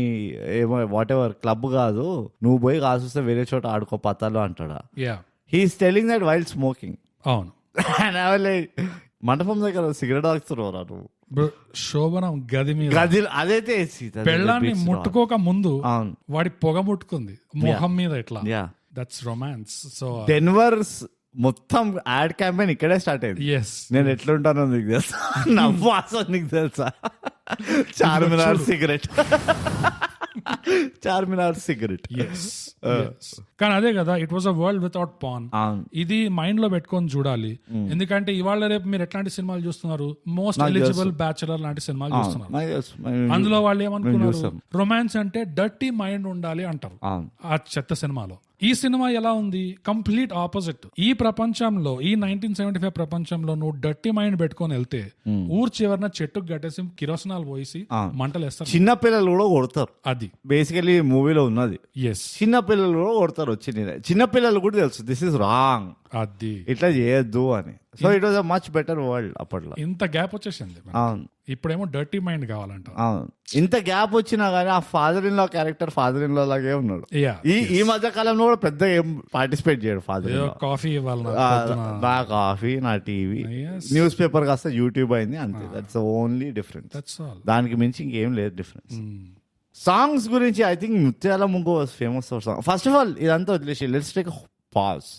ఏమో వాట్ ఎవర్ క్లబ్ కాదు, నువ్వు పోయి కాసుస్తే వేరే చోట ఆడుకో పత్తాలు అంటాడా. He is telling that while smoking. అవును. మండపం దగ్గర సిగరెట్ తాగుతున్నావురా నువ్వు? శోభనం గది మీద అదైతే పెళ్ళాన్ని ముట్టుకోక ముందు వాడి పొగ ముట్టుకుంది ముఖం మీద ఇట్లా. That's romance. సో డెన్వర్ మొత్తం యాడ్ క్యాంపెయిన్ ఇక్కడే స్టార్ట్ అయింది. నేను ఎట్లుంటానో నీకు తెలుసా, నవ్వు అసలు నీకు తెలుసా, చార్మినార్ సిగరెట్. కానీ అదే కదా, it was a world without pan. ఇది మైండ్ లో పెట్టుకొని చూడాలి. ఎందుకంటే ఇవాళ రేపు మీరు ఎట్లాంటి సినిమాలు చూస్తున్నారు, మోస్ట్ ఎలిజిబుల్ బ్యాచులర్ లాంటి సినిమాలు చూస్తున్నారు. అందులో వాళ్ళు ఏమనుకున్నారు, రొమాన్స్ అంటే డర్టీ మైండ్ ఉండాలి అంటారు ఆ చెత్త సినిమాలో. ఈ సినిమా ఎలా ఉంది, కంప్లీట్ ఆపోజిట్. ఈ ప్రపంచంలో, ఈ 1975 ప్రపంచంలో నువ్వు డర్టీ మైండ్ పెట్టుకొని వెళ్తే ఊరు చివరిన చెట్టుకు గట్టేసి కిరోసినాలు పోసి మంటలు వేస్తారు. చిన్న పిల్లలు కూడా కొడతారు. అది బేసికలీ మూవీలో ఉన్నది. చిన్న పిల్లలు కూడా కొడతారు వచ్చి. చిన్న పిల్లలు కూడా తెలుసు దిస్ ఇస్ రాంగ్, అది ఇట్లా చేయొద్దు అని. So it was a much better world అప్పట్లో. ఇంత గ్యాప్ వచ్చేసింది. అవును. ఇప్పుడేమో డర్టీ మైండ్ కావాలంట. అవును. ఇంత గ్యాప్ వచ్చినా గానీ ఆ father in law character father in law లాగే ఉన్నాడు. ఈ మధ్య కాలంలో కూడా పెద్ద ఏం పార్టిసిపేట్ చేయడు. ఫాదర్ కాఫీ ఇవ్వాలి, నా కాఫీ, నా టీవీ, న్యూస్ పేపర్ కాస్త యూట్యూబ్ అయింది అంతే. That's only difference. దానికి మించి ఇంకేం లేదు డిఫరెన్స్. సాంగ్స్ గురించి I think Mutyala Muggu was famous for song. First of all ఇదంతా వదిలేసి లెట్స్ టేక్ పాజ్.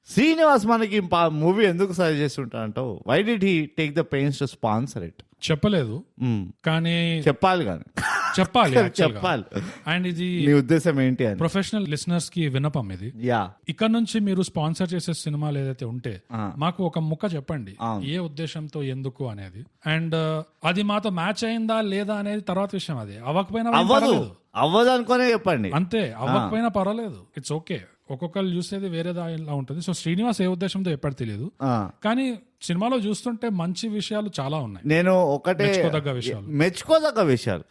శ్రీనివాస్ మనకి మూవీ ఎందుకు సజెస్ట్ చేస్తుంటాడంటావు? Why did he take the pains to sponsor it? చెప్పలేదు, కానీ చెప్పాలి చెప్పాలి. అండ్ ఇది మీ ఉద్దేశం ఏంటి అని ప్రొఫెషనల్ లిసనర్స్ కి వినపం ఇది. ఇక్కడ నుంచి మీరు స్పాన్సర్ చేసే సినిమాలు ఏదైతే ఉంటే మాకు ఒక ముక్క చెప్పండి, ఏ ఉద్దేశంతో, ఎందుకు అనేది. అండ్ అది మాతో మ్యాచ్ అయిందా లేదా అనేది తర్వాత విషయం. అది అవ్వకపోయినా అవ్వదు అనుకునే చెప్పండి అంతే. అవ్వకపోయినా పర్వాలేదు, ఇట్స్ ఓకే. ఒక్కొక్కరు చూసేది వేరే దానిలా ఉంటుంది. సో శ్రీనివాస్ ఏ ఉద్దేశంతో ఎప్పుడు తెలియదు, కానీ సినిమాలో చూస్తుంటే మంచి విషయాలు చాలా ఉన్నాయి. నేను ఒకటే మెచ్చుకోదగ్గ విషయాలు.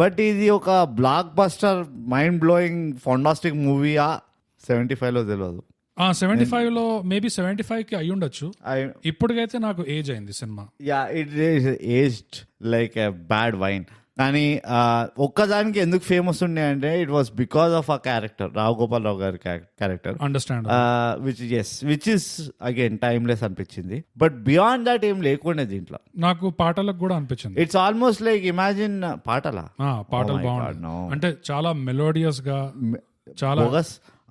బట్ ఇది ఒక blockbuster mind blowing fantastic మూవీయా 75 లో తెలియదు. 75 లో మేబీ 75 కి అయి ఉండొచ్చు. ఇప్పటికైతే నాకు ఏజ్ అయింది cinema. It aged like a bad wine. కానీ ఒక్కదానికి ఎందుకు ఫేమస్ ఉండే అంటే ఇట్ వాస్ బికాస్ ఆఫ్ ఆ క్యారెక్టర్, రావు గోపాల్ రావు గారి character. Understand. Which is again timeless అనిపించింది. బట్ బియాండ్ దట్ ఏం లేకుండా దీంట్లో నాకు పాటలకు కూడా అనిపించింది. ఇట్స్ ఆల్మోస్ట్ లైక్ ఇమాజిన్ పాటలు బాగుంది అంటే చాలా మెలోడియస్ గా, చాలా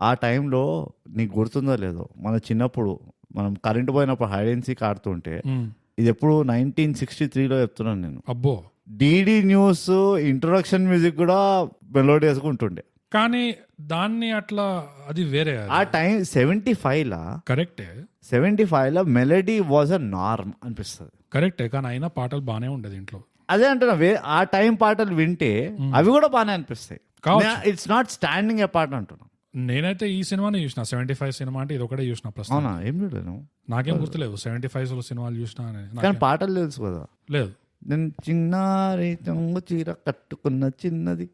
ఆ టైంలో నీకు గుర్తుందో లేదో, మన చిన్నప్పుడు మనం కరెంట్ పోయినప్పుడు హైడ్ అండ్ సీక్ ఆడుతుంటే, ఇది ఎప్పుడు 1963లో చెప్తున్నాను నేను. అబ్బో. డిడి న్యూస్ ఇంట్రొడక్షన్ మ్యూజిక్ కూడా మెలోడియస్ గా ఉంటుండే. కానీ దాన్ని అట్లా అది వేరే. ఆ టైం 75 లా కరెక్టే, 75 లో మెలడీ వాజ్ అ నార్మ్ అనిపిస్తుంది. కరెక్టే, కానీ అయినా పాటలు బానే ఉండేది ఇంట్లో. అదే అంటున్నా ఆ టైం పాటలు వింటే అవి కూడా బాగానే అనిపిస్తాయి. కావచ్చు. ఇట్స్ నాట్ స్టాండింగ్ ఏ పాట అంటున్నా. నేనైతే ఈ సినిమాని చూసిన 75 సినిమా అంటే ఇది ఒకటే చూసిన ప్రస్తుతం. అవునా? ఏం చూడలేను. నాకేం గుర్తులేవు 75 సినిమాలు చూసినా అని. కానీ పాటలు తెలుసు కదా. లేదు, నేను చిన్నారి చెంగు చీర కట్టుకున్న చిన్నది.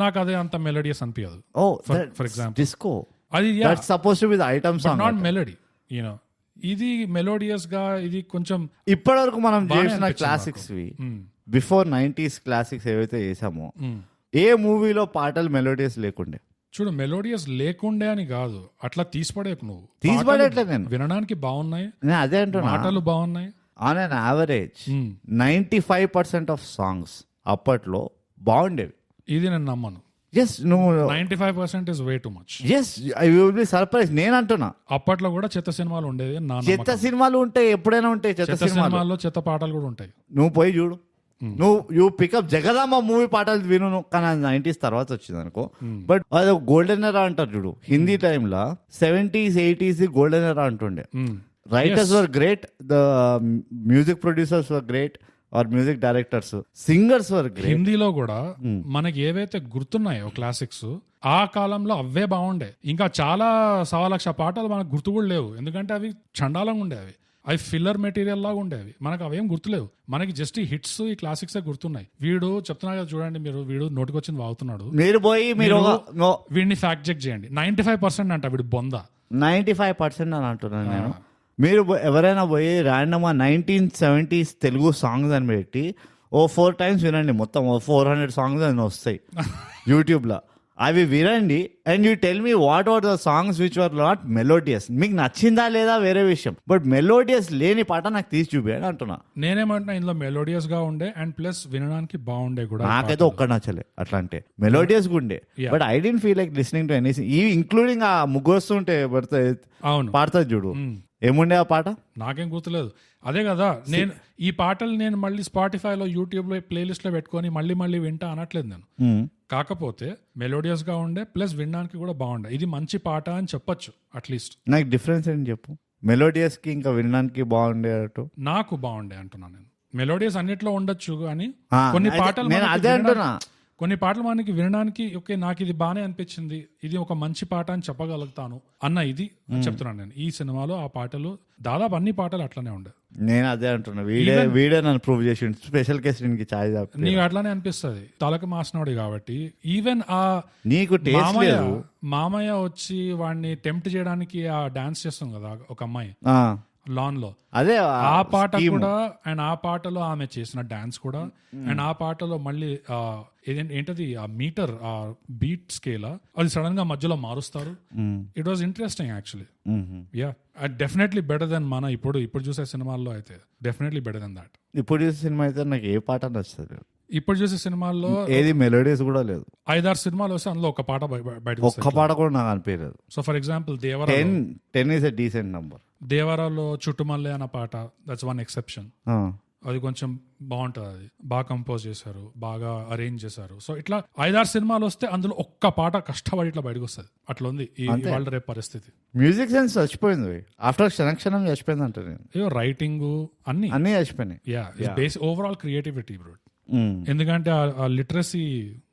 నాకు అదే అంత మెలోడియస్ అనిపించదు. ఓ ఫర్ ఎగ్జాంపుల్ డిస్కో, అది that's suppose to be the item song, not melody. You know ఇది మెలోడియస్ గా, ఇది కొంచెం ఇప్పటి వరకు మనం బాగానే చేసిన అనిపించింది క్లాసిక్స్ నాకు. బిఫోర్ 90s క్లాసిక్స్ ఏవైతే చేసామో ఏ మూవీలో పాటలు మెలోడియస్ లేకుండే? చూడు, మెలోడియస్ లేకుండే అని కాదు, అట్లా తీసిపడేకు నువ్వు. తీసిపడేట్లే నేను. వినడానికి బాగున్నాయి, నేను అదే అంటున్నా. మాటలు బాగున్నాయి. On an average 95% of songs అప్పట్లో బాగుండేవి. ఇది నేను నమ్మను. ఎస్, నువ్వు 95% is way too much. Yes, I will be surprise. నేను అంటున్నా అప్పట్లో కూడా చెత్త సినిమాలు ఉండేది. చెత్త సినిమాలు ఉంటాయి, ఎప్పుడైనా ఉంటాయి చెత్త చెత్త సినిమాలు. సినిమాల్లో చెత్త పాటలు కూడా ఉంటాయి. నువ్వు పోయి చూడు, నువ్వు యూ పికప్ జగదాంబ మూవీ పాటలు విను. కానీ అది 90s తర్వాత వచ్చింది అనుకో. బట్ అది గోల్డెన్ ఎరా అంటారు చూడు. హిందీ టైంలో 70s 80s గోల్డెన్ ఎరా అంటుండే. Writers were great, the music producers were great, or music directors, singers were great. హిందీలో కూడా మనకి ఏవైతే గుర్తున్నాయో క్లాసిక్స్, ఆ కాలంలో అవే బాగుండే. ఇంకా చాలా 1,00,000 పాటలు మనకు గుర్తు కూడా లేవు, ఎందుకంటే అవి చండాలంగా ఉండేవి. అవి ఫిల్లర్ మెటీరియల్ లాగా ఉండేవి. మనకు అవేం గుర్తులేవు. మనకి జస్ట్ ఈ హిట్స్, ఈ క్లాసిక్స్ గుర్తున్నాయి. వీడు చెప్తున్నా కదా చూడండి, వీడు నోటికొచ్చింది వాగుతున్నాడు. మీరు పోయి వీడిని ఫ్యాక్ట్ చెక్ చేయండి. 95% అంట వీడు బొంద. 95% అని అంటున్నాను నేను. మీరు ఎవరైనా పోయి ర్యాండమ్ 1970s తెలుగు సాంగ్స్ అని పెట్టి 4 times వినండి. మొత్తం 400 సాంగ్స్ అని వస్తాయి యూట్యూబ్లో. అవి వినండి and you tell me what are the songs which are not melodious. మీకు నచ్చిందా లేదా వేరే విషయం, బట్ మెలోడియస్ లేని పాట నాకు తీసి చూపించండి అంటున్నా. నేనేమంటున్నా, ఇందులో మెలోడియస్ గా ఉండే అండ్ ప్లస్ వినడానికి బాగుండే కూడా. నాకైతే ఒక్కడ నచ్చలే అట్లా అంటే. మెలోడియస్ గా ఉండే, but I didn't feel like listening to anything, including ఆ ముగ్గు వస్తుంటే పాడుతుంది చూడు. ఏముండే ఆ పాట? నాకేం గుర్తులేదు. అదే కదా, నేను ఈ పాటలు నేను మళ్ళీ స్పాటిఫైలో, యూట్యూబ్లో, ప్లేలిస్ట్ లో పెట్టుకొని మళ్ళీ వింటా అనట్లేదు నేను. కాకపోతే మెలోడియస్ గా ఉండే ప్లస్ వినడానికి కూడా బాగుండే. ఇది మంచి పాట అని చెప్పొచ్చు అట్లీస్ట్. నాకు డిఫరెన్స్ ఏంటి చెప్పు? మెలోడియస్ కి ఇంకా వినడానికి బాగుండే అటు నాకు బాగుండే అంటున్నాను నేను. మెలోడియస్ అన్నిట్లో ఉండొచ్చు కానీ కొన్ని పాటలు మనకి వినడానికి ఓకే, నాకు ఇది బాగానే అనిపించింది, ఇది ఒక మంచి పాట అని చెప్పగలుగుతాను అన్న ఇది చెప్తున్నాను నేను. ఈ సినిమాలో ఆ పాటలు దాదాపు అన్ని పాటలు అట్లానే ఉండే. నేను అదే అంటున్నా, వీడే నన్ను ప్రూవ్ చేసి స్పెషల్ కేసు దీనికి ఛాయ్ నీకు అట్లానే అనిపిస్తుంది. తలకు మాసినోడు కాబట్టి. ఈవెన్ ఆ నీకు మామయ్య వచ్చి వాడిని టెంప్ట్ చేయడానికి ఆ డాన్స్ చేస్తుంది కదా ఒక అమ్మాయి లాన్ లో, అదే ఆ పాట కూడా అండ్ ఆ పాటలో ఆమె చేసిన డాన్స్ కూడా అండ్ ఆ పాటలో మళ్ళీ ఏంటది ఆ మీటర్, ఆ బీట్ స్కేల్ అది సడన్ గా మధ్యలో మారుస్తారు. It was interesting actually. Yeah, definitely better then మన ఇప్పుడు చూసే సినిమాల్లో అయితే డెఫినెట్లీ బెటర్ దెన్ దాట్. ఇప్పుడు చూసే సినిమా అయితే నాకు ఏ పాట నచ్చుతుంది? ఇప్పుడు చూసే సినిమాల్లో ఏది మెలోడియస్ కూడా లేదు. 5-6 సినిమాలు వస్తే అందులో ఒక పాట బయటకు ఒక్క పాట కూడా నాకు అనిపించలేదు. So for example 10 is a decent number. దేవరాలో చుట్టుమల్లె అన్న పాట, దట్స్ వన్ ఎక్సెప్షన్. అది కొంచెం బాగుంటుంది, అది బాగా కంపోజ్ చేశారు, బాగా అరేంజ్ చేశారు. సో ఇట్లా 5-6 సినిమాలు వస్తే అందులో ఒక్క పాట కష్టపడి ఇట్లా బయటకు వస్తుంది. అట్లా ఉంది ఇవాళ రేపు పరిస్థితి. మ్యూజిక్ సెన్స్ చచ్చిపోయింది ఆఫ్టర్ క్షణం చచ్చిపోయింది అంటే నేను. రైటింగ్ అన్ని చచ్చిపోయినాయి. Yeah, overall creativity bro. ఎందుకంటే ఆ లిటరసీ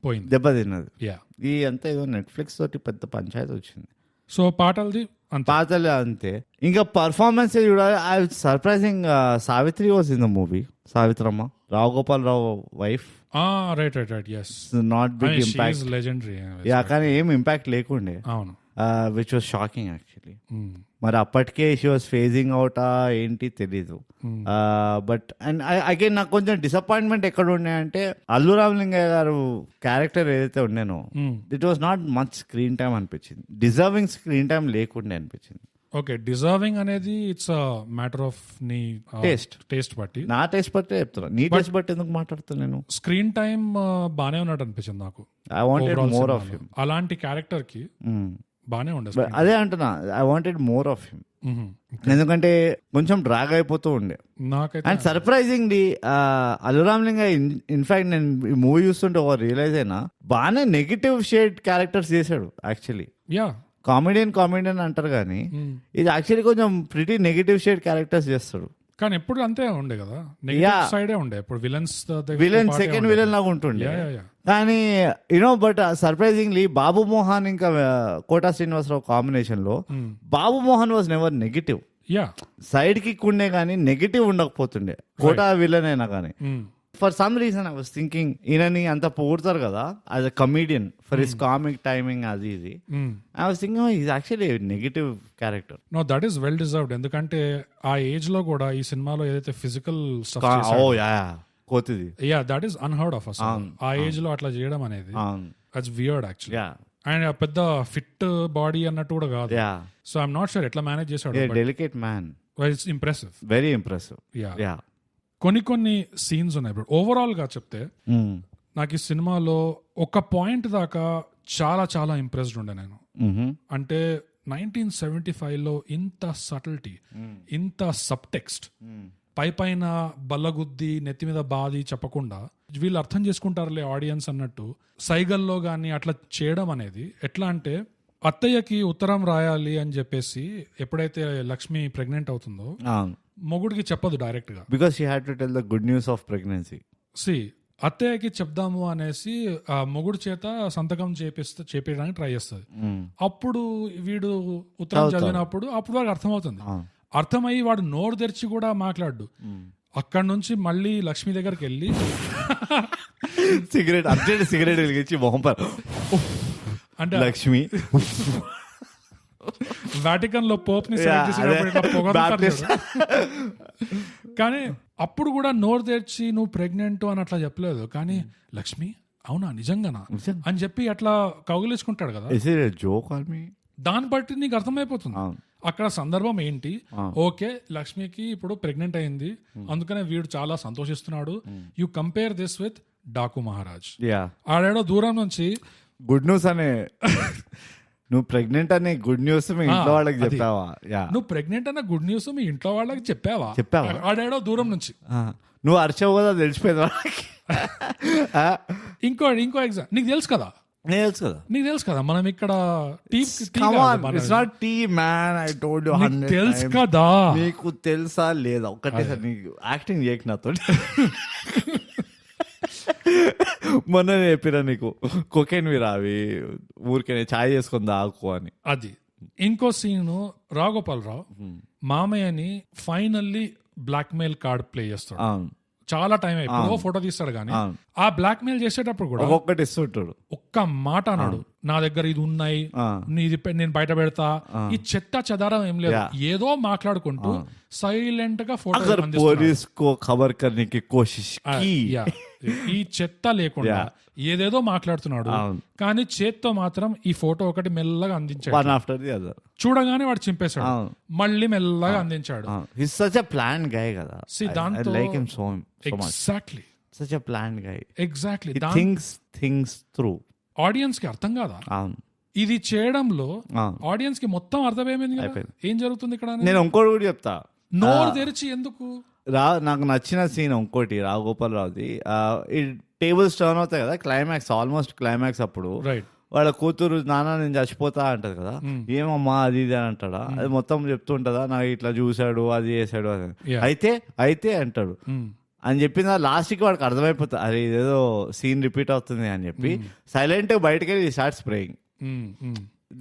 పోయింది, దెబ్బతిన్నది. యా, ఈ అంతా ఏదో నెట్ఫ్లిక్స్ తోటి పెద్ద పంచాయతీ వచ్చింది. సో పాటలది పాటలే అంతే. ఇంకా పర్ఫార్మెన్స్ చూడాలి. Surprising Savitri was in the movie. Savitramma, Rao Gopal Rao wife. Right, yes. Not big impact, legendary. Yeah, కానీ ఏం ఇంపాక్ట్ లేకుండే. అవును, విచ్ వాజ్ షాకింగ్ యాక్చువల్లీ. మరి అప్పటికే షీ వాజ్ ఫేజింగ్ అవుట్ ఏంటి తెలీదు. బట్ అండ్ అగైన్ నాకు కొంచెం డిసప్పాయింట్మెంట్ ఎక్కడ ఉన్నాయంటే, అల్లు రామలింగయ్య గారు క్యారెక్టర్ ఏదైతే ఉండేనో it was not much screen time అనిపించింది. డిజర్వింగ్ స్క్రీన్ టైం లేకుండే అనిపించింది. ఓకే, డిజర్వింగ్ అనేది ఇట్స్ మ్యాటర్ ఆఫ్ నీ టేస్ట్ బట్టి. నా టేస్ట్ బట్టి చెప్తున్నా, నీ టేస్ట్ బట్టి ఎందుకు మాట్లాడుతున్నా నేను? స్క్రీన్ టైం బానే ఉన్నట్టు అనిపించింది నాకు. I wanted more of him. అలాంటి క్యారెక్టర్ కి బానే ఉండే. అదే అంటున్నా, I wanted more of him. ఎందుకంటే కొంచెం డ్రాగ్ అయిపోతూ ఉండే నాకైతే. And surprisingly Allu Ramalingaiah in fact నేను ఈ మూవీ చూస్తుంటే రియలైజ్ అయినా బాగానే నెగిటివ్ షేడ్ క్యారెక్టర్స్ చేశాడు యాక్చువల్లీ. యా, కామెడియన్ అంటారు కానీ ఇది యాక్చువల్లీ కొంచెం ప్రిటీ నెగిటివ్ షేడ్ క్యారెక్టర్స్ చేస్తాడు. కానీ ఎప్పుడు అంతే ఉండే కదా, నెగటివ్ సైడే ఉండే. ఇప్పుడు విలన్స్ సెకండ్ విలన్ లాగా ఉంటుండే. కానీ you know but surprisingly Babu Mohan ఇంకా కోటా శ్రీనివాసరావు కాంబినేషన్ లో Babu Mohan was never negative. Sidekick ఉండే కానీ నెగిటివ్ ఉండకపోతుండే కోటా విలన్ అయినా కానీ. For some reason I was thinking ఈయనని అంత పొగుడతారు కదా as a comedian for his comic timing అది ఇది. I was thinking is actually negative character. No, that is well deserved. ఎందుకంటే ఆ ఏజ్ లో కూడా ఈ సినిమాలో ఏదైతే physical కోతిది, that is unheard of us. ఆ ఏజ్ లో అట్లా చేయడం అనేది దట్స్ వియర్డ్ యాక్చువల్లీ. అండ్ పెద్ద ఫిట్ బాడీ అన్నట్టు కూడా కాదు. సో ఐఎమ్ నాట్ షూర్ ఎట్లా మేనేజ్ చేశాడు. Delicate man, it's impressive, very impressive. కొన్ని సీన్స్ ఉన్నాయి. ఇప్పుడు ఓవరాల్ గా చెప్తే నాకు ఈ సినిమాలో ఒక పాయింట్ దాకా చాలా చాలా ఇంప్రెస్డ్ ఉండే నేను. అంటే 1975 లో ఇంత సటిల్టీ, ఇంత సబ్ టెక్స్ట్, పైన బల్లగుద్ది నెత్తి మీద బాది చెప్పకుండా వీళ్ళు అర్థం చేసుకుంటారులే ఆడియన్స్ అన్నట్టు సైగల్లో గానీ అట్లా చేయడం అనేది ఎట్లా అంటే, అత్తయ్యకి ఉత్తరం రాయాలి అని చెప్పేసి ఎప్పుడైతే లక్ష్మి ప్రెగ్నెంట్ అవుతుందో మొగుడికి చెప్పదు డైరెక్ట్ గా, because she had to tell the good news of pregnancy. అత్తయ్యకి చెప్దాము అనేసి ఆ మొగుడు చేత సంతకం చేపించడానికి ట్రై చేస్తుంది. అప్పుడు వీడు ఉత్తరం చదివినప్పుడు అప్పుడు వాడికి అర్థమవుతుంది. అర్థమయ్యి వాడు నోరు తెరిచి కూడా మాట్లాడు. అక్కడ నుంచి మళ్ళీ లక్ష్మి దగ్గరికి వెళ్ళి సిగరెట్ వెలిగించి మొహం అంటే లక్ష్మి వాటికన్ లో పోప్ ని కానీ అప్పుడు కూడా నోరు తెరిచి నువ్వు ప్రెగ్నెంట్ అని అట్లా చెప్పలేదు. కానీ లక్ష్మి అవునా నిజంగానా అని చెప్పి అట్లా కౌగిలించుకుంటాడు కదా. దాన్ని బట్టి నీకు అర్థమైపోతుంది అక్కడ సందర్భం ఏంటి. ఓకే, లక్ష్మికి ఇప్పుడు ప్రెగ్నెంట్ అయింది, అందుకనే వీడు చాలా సంతోషిస్తున్నాడు. You compare this with Daku Maharaj. ఆడేడో దూరం నుంచి గుడ్ న్యూస్ అనే నువ్వు ప్రెగ్నెంట్ అనే గుడ్ న్యూస్ మీ ఇంట్లో వాళ్ళకి చెప్పావా? నువ్వు ప్రెగ్నెంట్ అన్న గుడ్ న్యూస్ మీ ఇంట్లో వాళ్ళకి చెప్పావా? ఆడేడో దూరం నుంచి నువ్వు అరిచావు కదా, తెలిసిపోయింది వాళ్ళకి. ఇంకో ఎగ్జామ్ నీకు తెలుసు కదా, నీకు తెలుసు కదా మనం ఇక్కడ తెలుసు కదా. నీకు తెలుసా లేదా ఒక్కటేసారి నీకు యాక్టింగ్ చేయకు నాతో. మొన్న చెప్పిరా నీకు కొకేన్ రావి ఊరికే ఛాయ్ చేసుకుని దాకు అని. అది ఇంకో సీను రాఘోపాలరావు మామయ్యని finally blackmail card play చేస్తాడు. చాలా టైం అయిపోయి ఫోటో తీస్తాడు కానీ ఆ బ్లాక్ మెయిల్ చేసేటప్పుడు కూడా ఒక్కటి ఇస్తుంటాడు, ఒక్క మాట అన్నాడు, నా దగ్గర ఇది ఉన్నాయి, ఇది నేను బయట పెడతా, ఈ చెత్త చెదారం ఏం లేదు, ఏదో మాట్లాడుకుంటూ సైలెంట్ గా ఫోటో ఖబర్ కర్నేకి కోషిష్ ఈ చెత్త లేకుండా ఏదేదో మాట్లాడుతున్నాడు. కానీ చేత్తో మాత్రం ఈ ఫోటో ఒకటి మెల్లగా అందించాడు. చూడగానే వాడు చింపేశాడు, మళ్ళీ మెల్లగా అందించాడు. ఆడియన్స్ కి అర్థం కాదా ఇది చేయడంలో? ఆడియన్స్ కి మొత్తం అర్థమైంది ఏం జరుగుతుంది ఇక్కడ. నేను ఇంకోటి కూడా చెప్తా, నోరు తెరిచి ఎందుకు. నాకు నచ్చిన సీన్ ఇంకోటి రాఘోపాలరావుది, ఈ టేబుల్స్ టర్న్ అవుతాయి కదా, క్లైమాక్స్ ఆల్మోస్ట్ క్లైమాక్స్ అప్పుడు వాళ్ళ కూతురు నాన్న నేను చచ్చిపోతా అంటది కదా, ఏమమ్మా అది ఇది అని అంటాడా, అది మొత్తం చెప్తుంటదా నాకు ఇట్లా చూసాడు అది చేసాడు అని. అయితే అంటాడు అని చెప్పింది. లాస్ట్కి వాడికి అర్థమైపోతుంది అరే ఇదేదో సీన్ రిపీట్ అవుతుంది అని చెప్పి సైలెంట్ గా బయటకి వెళ్ళి స్టార్ట్ స్ప్రేయింగ్.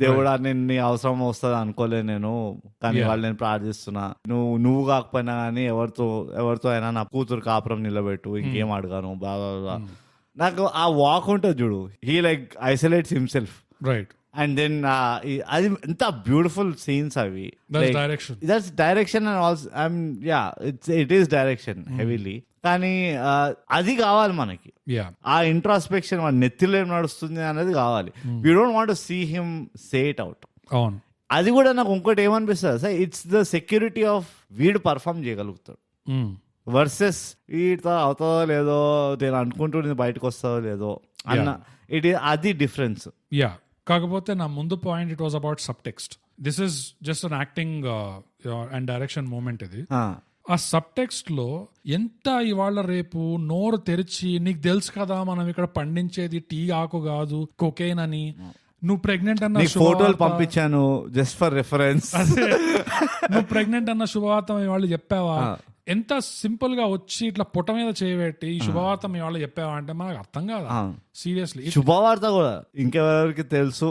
దేవుడా నేను నీ అవసరం వస్తుంది అనుకోలే నేను, కానీ వాళ్ళు నేను ప్రార్థిస్తున్నా, నువ్వు కాకపోయినా కానీ ఎవరితో అయినా నా కూతురు కాపురం నిలబెట్టు, ఇంకేం అడగాను బాగా. నాకు ఆ వాక్ ఉంటుంది చూడు, he like isolates himself, right. And then అది ఎంత బ్యూటిఫుల్ సీన్స్ అవి. That's direction and also it is direction heavily. కానీ అది కావాలి మనకి, ఆ ఇంట్రాస్పెక్షన్ మన నెత్తిలో ఏం నడుస్తుంది అనేది కావాలి. We don't want to see him say it out. అది కూడా నాకు ఇంకోటి ఏమనిపిస్తుంది sir, it's the security of వీడు పర్ఫామ్ చేయగలుగుతాడు వర్సెస్ వీటితో అవుతుందో లేదో నేను అనుకుంటుంది బయటకు వస్తుందో లేదో అన్న అది డిఫరెన్స్. కాకపోతే నా ముందు point it was about subtext. This is just an acting and direction moment. ఇది ఆ సబ్ టెక్స్ట్ లో ఎంత ఇవాళ రేపు నోరు తెరిచి నీకు తెలుసు కదా మనం ఇక్కడ పండించేది టీ ఆకు కాదు కొకేన్ అని, నువ్వు ప్రెగ్నెంట్ అన్న ఫోటోలు పంపించాను జస్ట్ ఫర్ రెఫరెన్స్, నువ్వు ప్రెగ్నెంట్ అన్న శుభవార్త వాళ్ళు చెప్పావా, ఎంత సింపుల్ గా వచ్చి ఇట్లా పుట్ట మీద చేయబెట్టి ఈ శుభవార్త మీ వాళ్ళు చెప్పావా అంటే మనకు అర్థం కాదు సీరియస్లీ. శుభవార్త కూడా ఇంకెవరికి తెలుసు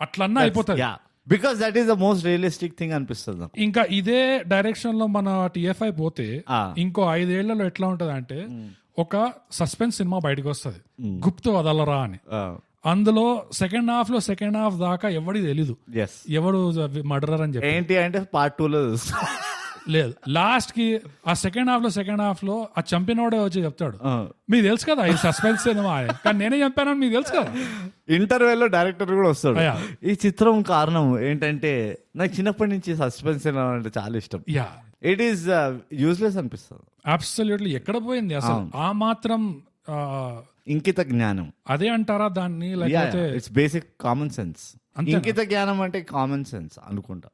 అట్లన్నా అయిపోతుంది. Because that is the most realistic thing అనిపిస్తుంది. ఇంకా ఇదే డైరెక్షన్ లో మన టిఎఫ్ఐ పోతే ఇంకో 5 ఏళ్లలో ఎట్లా ఉంటది అంటే ఒక సస్పెన్స్ సినిమా బయటకు వస్తుంది, గుప్తు వదలరా అని. అందులో సెకండ్ హాఫ్ దాకా ఎవరికి తెలీదు ఎవడు మర్డరర్ అని చెప్పి. ఏంటి అంటే పార్ట్ 2 లో లేదు, లాస్ట్ కి ఆ సెకండ్ హాఫ్ లో ఆ చంపినోడే వచ్చి చెప్తాడు మీకు తెలుసు కదా ఈ సస్పెన్స్ సినిమా కానీ నేనే చంపానని మీకు తెలుసు కదా. ఇంటర్వెల్ లో డైరెక్టర్ కూడా వస్తాడు. ఈ చిత్రం కారణం ఏంటంటే నాకు చిన్నప్పటి నుంచి సస్పెన్స్ సినిమా అంటే చాలా ఇష్టం. ఇట్ ఈస్ యూజ్లెస్ అనిపిస్తుంది. అబ్సల్యూట్లీ. ఎక్కడ పోయింది అసలు ఆ మాత్రం ఇంకిత జ్ఞానం అదే అంటారా దాన్ని? లేకపోతే ఇట్స్ బేసిక్ కామన్ సెన్స్. ఇంకిత జ్ఞానం అంటే కామన్ సెన్స్ అనుకుంటా.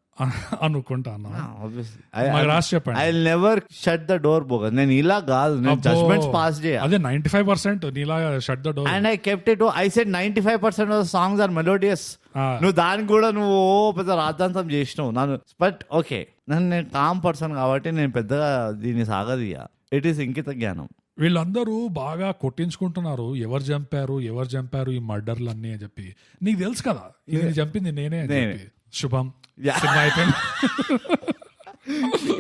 రాసి చెప్పండి. I never shut the door bogus. నేను ఇలా కాదు, నేను జడ్జ్మెంట్స్ పాస్ చేయ. అదే 95% నీలా shut the door. And I kept it. I said 95% of the songs are melodious. నువ్వు దానికి కూడా నువ్వు పెద్ద రాద్ధాంతం చేసినావు నన్ను. బట్ ఓకే, నేను కామ్ పర్సన్ కాబట్టి నేను పెద్దగా దీన్ని సాగదీయ. ఇట్ ఈస్ ఇంకిత జ్ఞానం. వీళ్ళందరూ బాగా కొట్టించుకుంటున్నారు ఎవరు చంపారు ఈ మర్డర్లు అన్ని అని చెప్పి. నీకు తెలుసు కదా ఇది చంపింది నేనే అని చెప్పి. శుభం సినిమా అయిపోయింది.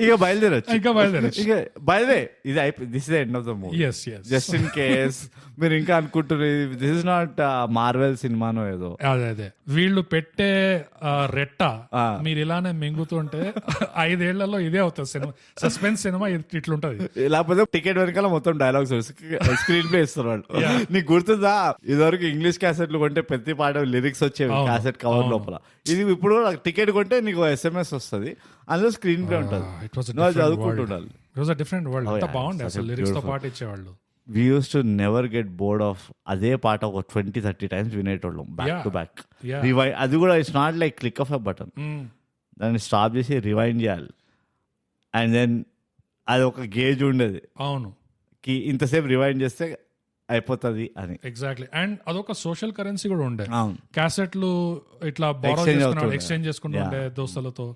ఇక బయలుదేరచ్చు. ఇక బయలుదే ఇది అయిపోయింది. This is the end of the movie. Just in case మీరు ఇంకా అనుకుంటున్నారు దిస్ ఇస్ నాట్ మార్వెల్ సినిమానో ఏదో. అదే వీళ్ళు పెట్టే రెట్ట మీరు ఇలానే మింగుతుంటే 5 ఏళ్లలో ఇదే అవుతుంది సినిమా. Suspense cinema ఇట్లుంటది. లేకపోతే టికెట్ వెనకాల మొత్తం డైలాగ్స్ స్క్రీన్ ప్లే ఇస్తారు వాళ్ళు. నీకు గుర్తుందా ఇదివరకు ఇంగ్లీష్ క్యాసెట్లు కొంటే ప్రతి పాట లిరిక్స్ వచ్చేవి క్యాసెట్ కవర్ లోపల. ఇది ఇప్పుడు టికెట్ కొంటే నీకు SMS వస్తుంది, అందులో స్క్రీన్ ప్లే ఉంటుంది. చదువుకుంటుండాలి. We used to never get bored of అదే పాట ఒక 20-30 times వినేటోళ్ళం బ్యాక్ టు బ్యాక్. అది కూడా it's not like click of a button. దాన్ని స్టాప్ చేసి రివైండ్ చేయాలి. అండ్ దెన్ అది ఒక గేజ్ ఉండేది. అవును, ఇంతసేపు రివైండ్ చేస్తే అయిపోతుంది అని. ఎగ్జాక్ట్లీ. అండ్ అదొక సోషల్ కరెన్సీ కూడా ఉండే. క్యాసెట్లు ఇట్లా ఎక్స్చేంజ్ చేసుకుంటూ ఉండే దోస్తులతో.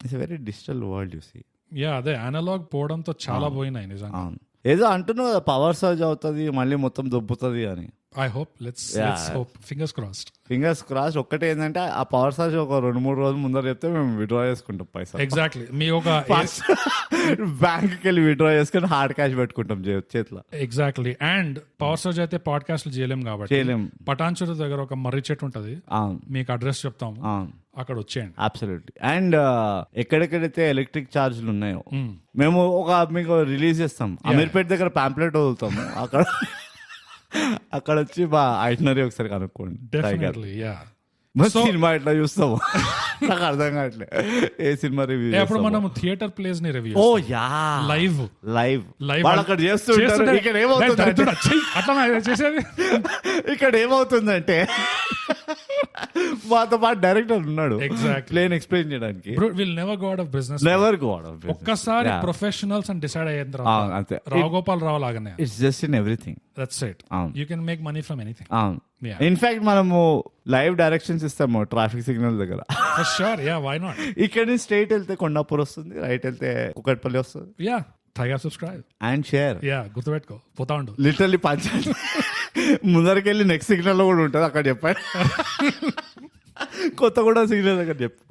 It's very digital world you see. అదే అనలాగ్ పోవడంతో చాలా పోయినాయి నిజంగా. ఏదో అంటున్నావు కదా పవర్ సర్జ్ అవుతుంది మళ్ళీ మొత్తం దొబ్బుతుంది అని. I hope let's hope fingers crossed. ఒక్కటే ఏంటంటే ఆ పవర్ సర్జ్ ఒక 2-3 రోజులు ముందర చెప్తే మేము విత్డ్రా చేసుకుంటాం పైసా. ఎగ్జాక్ట్లీ. మీ ఒక బ్యాంక్ వెళ్ళి విత్డ్రా చేసుకుని హార్డ్ క్యాష్ పెట్టుకుంటాం చేతిలో. ఎగ్జాక్ట్లీ. అండ్ పవర్ సర్జ్ అయితే పాడ్కాస్ట్ చేయలేం కాబట్టి పటాన్చెరు దగ్గర ఒక మర్రి చెట్టు ఉంటది, మీకు అడ్రస్ చెప్తాము, అక్కడ వచ్చేయండి. అబ్సల్యూట్లీ. అండ్ ఎక్కడెక్కడైతే ఎలక్ట్రిక్ ఛార్జీలు ఉన్నాయో మేము మీకు రిలీజ్ చేస్తాం. అమీర్పేట దగ్గర పాంప్లెట్ వదులుతాము, అక్కడ వచ్చి మా ఐటనరీ ఒకసారి కనుక్కోండి. సినిమా ఎట్లా చూస్తాము నాకు అర్థం కావట్లేదు. ఏ సినిమా రివ్యూ అప్పుడు మనం థియేటర్ ప్లేస్ ని రివ్యూ. ఓ యా, లైవ్ అక్కడ చేస్తుంటారు. ఇక్కడ ఏమవుతుంది అట్లా చేసేది. ఇక్కడ ఏమవుతుందంటే మాతో పాటు డైరెక్టర్ ఉన్నాడు ప్లేన్ ఎక్స్ప్లెయిన్ చేయడానికి. Never go out of business. ఒక్కసారి ప్రొఫెషనల్స్ అని డిసైడ్ అయిన తర్వాత రావుగోపాల్ రావు లాగానే it's just in everything. That's it. You can make money from anything. In fact మనము లైవ్ డైరెక్షన్స్ ఇస్తాము ట్రాఫిక్ సిగ్నల్ దగ్గర. ఇక్కడ నుంచి స్ట్రైట్ వెళ్తే కొండాపూర్ వస్తుంది, రైట్ వెళ్తే కుకట్పల్లి వస్తుంది. Subscribe and share. గుర్తుపెట్టుకో, పోతా ఉండు. లిటరల్లీ పంచాయతీ ముందరికి నెక్స్ట్ సిగ్నల్ లో కూడా ఉంటుంది, అక్కడ చెప్పాడు. కొత్తగూడ సిగ్నల్ దగ్గర చెప్పు.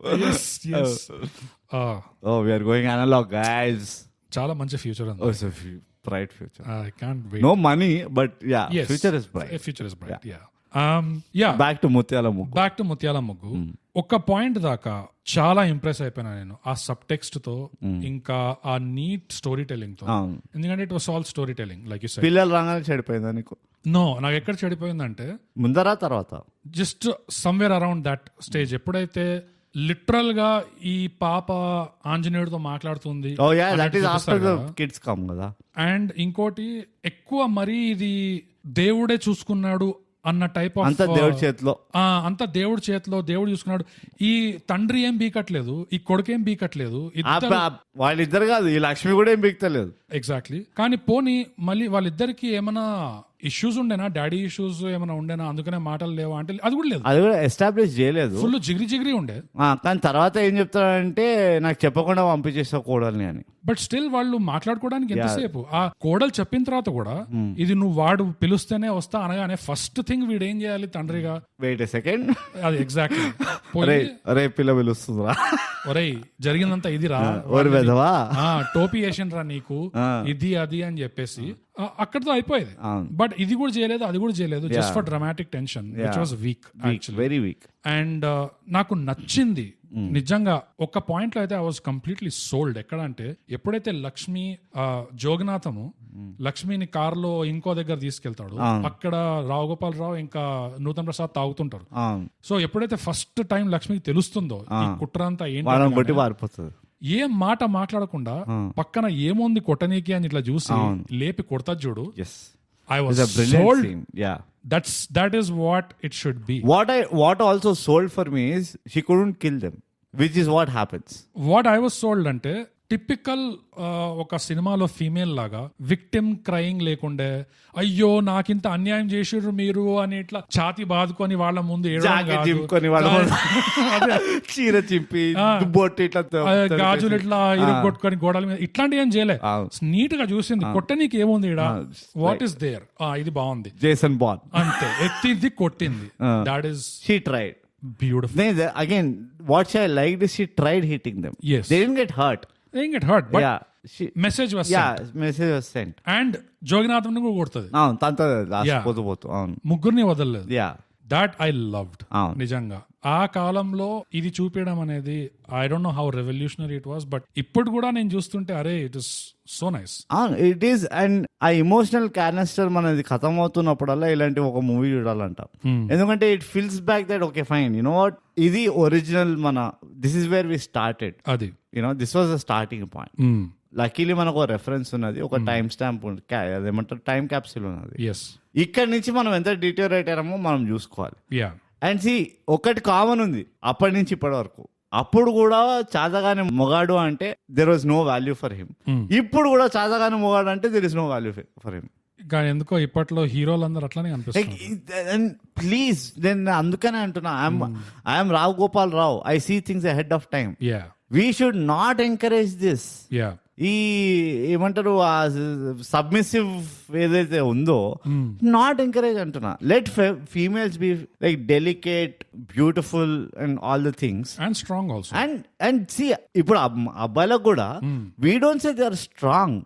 We are going analog guys. చాలా మంచి ఫ్యూచర్ ఉంది. Bright future. I can't wait. No money, but future is bright. Future is bright. Back to ముత్యాల ముగ్గు. ఒక పాయింట్ దాకా చాలా ఇంప్రెస్ అయిపోయినా నేను ఆ సబ్ టెక్స్ట్ తో, ఇంకా ఆ నీట్ స్టోరీ టెల్లింగ్ తో. ఎందుకంటే it was all story telling like you said. పిల్లలు రాగానే చెడిపోయిందా నీకు? నో, నాకు ఎక్కడ చెడిపోయిందంటే ముందరా తర్వాత just somewhere around that stage. ఎప్పుడైతే లిటరల్ గా ఈ పాప ఆంజనేయుడితో మాట్లాడుతుంది అండ్ ఇంకోటి ఎక్కువ మరీ ఇది దేవుడే చూసుకున్నాడు అన్న టైప్ ఆఫ్, అంత దేవుడి చేతిలో దేవుడు చూసుకున్నాడు. ఈ తండ్రి ఏం బీకట్లేదు, ఈ కొడుకేం బీకట్లేదు, వాళ్ళిద్దరు కాదు, ఈ లక్ష్మి కూడా ఏం బీకలేదు. ఎగ్జాక్ట్లీ. కానీ పోనీ మళ్ళీ వాళ్ళిద్దరికి ఏమైనా ఇష్యూస్ ఉండేనా, డాడీ ఇష్యూస్ ఏమైనా ఉండేనా, అందుకనే మాటలు లేవా అంటే అది కూడా లేదు. అది కూడా ఎస్టాబ్లిష్ చేయలేదు. ఫుల్ జిగిరి ఉండే. కానీ తర్వాత ఏం చెప్తాడంటే నాకు చెప్పకుండా పంపించేస్తా కోడల్ని అని. బట్ స్టిల్ వాళ్ళు మాట్లాడుకోవడానికి ఎంతసేపు, ఆ కోడలు చెప్పిన తర్వాత కూడా ఇది నువ్వు వాడు పిలుస్తేనే వస్తా అనగానే ఫస్ట్ థింగ్ వీడేం చేయాలి తండ్రిగా, వెయిట్ సెకండ్, అది ఎగ్జాక్ట్లీ రే పిల్ల పిలుస్తుందిరా, ఒరేయ్ జరిగిందంతా ఇది రా, టోపీ వేసిన రా నీకు, ఇది అది అని చెప్పేసి అక్కడితో అయిపోయేది. బట్ ఇది కూడా చేయలేదు, అది కూడా చేయలేదు, just for dramatic tension which was week, very weak. And నాకు నచ్చింది నిజంగా ఒక పాయింట్ లో అయితే ఐ వాజ్ కంప్లీట్లీ సోల్డ్. ఎక్కడ అంటే ఎప్పుడైతే లక్ష్మి జోగనాథము లక్ష్మిని కారులో ఇంకో దగ్గర తీసుకెళ్తాడు, అక్కడ రావు గోపాల్ రావు ఇంకా నూతన్ ప్రసాద్ తాగుతుంటారు. సో ఎప్పుడైతే ఫస్ట్ టైం లక్ష్మికి తెలుస్తుందో ఈ కుట్ర అంతా ఏంటి, ఏం మాట మాట్లాడకుండా పక్కన ఏముంది కొట్టనీకి అని ఇట్లా చూసి లేపి కొడతా చూడు. I was sold. That is what it should be. What also sold for me is she couldn't kill them, which is what happens. What I was sold ante typical ఒక సినిమాలో ఫీమేల్ లాగా విక్టిమ్ క్రైయింగ్ లేకుండే, అయ్యో నాకింత అన్యాయం చేసిర్రు మీరు అని ఇట్లా ఛాతి బాదుకొని వాళ్ళ ముందు గాజులు ఇట్లా ఇరుగొట్టుకొని గోడల మీద ఇట్లాంటివి ఏం చేయలే. నీట్ గా చూసింది, కొట్టనీకి ఏముంది ఇక్కడ, వాట్ ఈస్ దేర్, ఇది బాగుంది, జేసన్ బాండ్ అంతే, ఎత్తింది కొట్టింది. That is she tried beautiful. Again, what I liked is she tried hitting them. Yes, they didn't get hurt, but message was sent. And Joginatham కూడా కొడుతుంది, ముగ్గురిని వదలలేదు. దాట్ ఐ లవ్డ్ నిజంగా. ఆ కాలంలో ఇది చూపించడం అనేది I don't know how revolutionary it was, but ఇప్పుడు కూడా నేను చూస్తుంటే అరే it is so nice. It is. And ఆ ఇమోషనల్ క్యానస్టర్ మనది ఖతం అవుతున్నప్పుడల్లా ఇలాంటి ఒక మూవీ చూడాలంట. ఎందుకంటే it feels back that okay fine, you know what, ఇది ఒరిజినల్ మన, this is where we started, అది you know this was the starting point. Luckily మనకు ఒక రెఫరెన్స్ ఉన్నది, ఒక టైం స్టాంప్, అదేమంటారు టైం క్యాప్సూల్ ఉన్నది. ఇక్కడ నుంచి మనం ఎంత డిటోరేట్ అయ్యామో మనం చూసుకోవాలి. అండ్ సి ఒకటి కామన్ ఉంది అప్పటి నుంచి ఇప్పటి వరకు. అప్పుడు కూడా చాతగానే మొగాడు అంటే there was no value for him. ఇప్పుడు కూడా చాతగానే మొగాడు అంటే there is no value for him. కానీ ఎందుకో ఇప్పట్లో హీరోలు అందరూ అట్లానే అనిపిస్తుంది. ప్లీజ్ నేను అందుకనే అంటున్నా, I'm Rao Gopal Rao, I see things ahead of time. We should not encourage this. ఈ ఏమంటారు సబ్మిసివ్ ఏదైతే ఉందో నాట్ ఎంకరేజ్ అంటున్నా. Let females be like delicate, beautiful and all the things, and strong also. And see ఇప్పుడు అబ్బాయిలకు కూడా we don't say they are strong,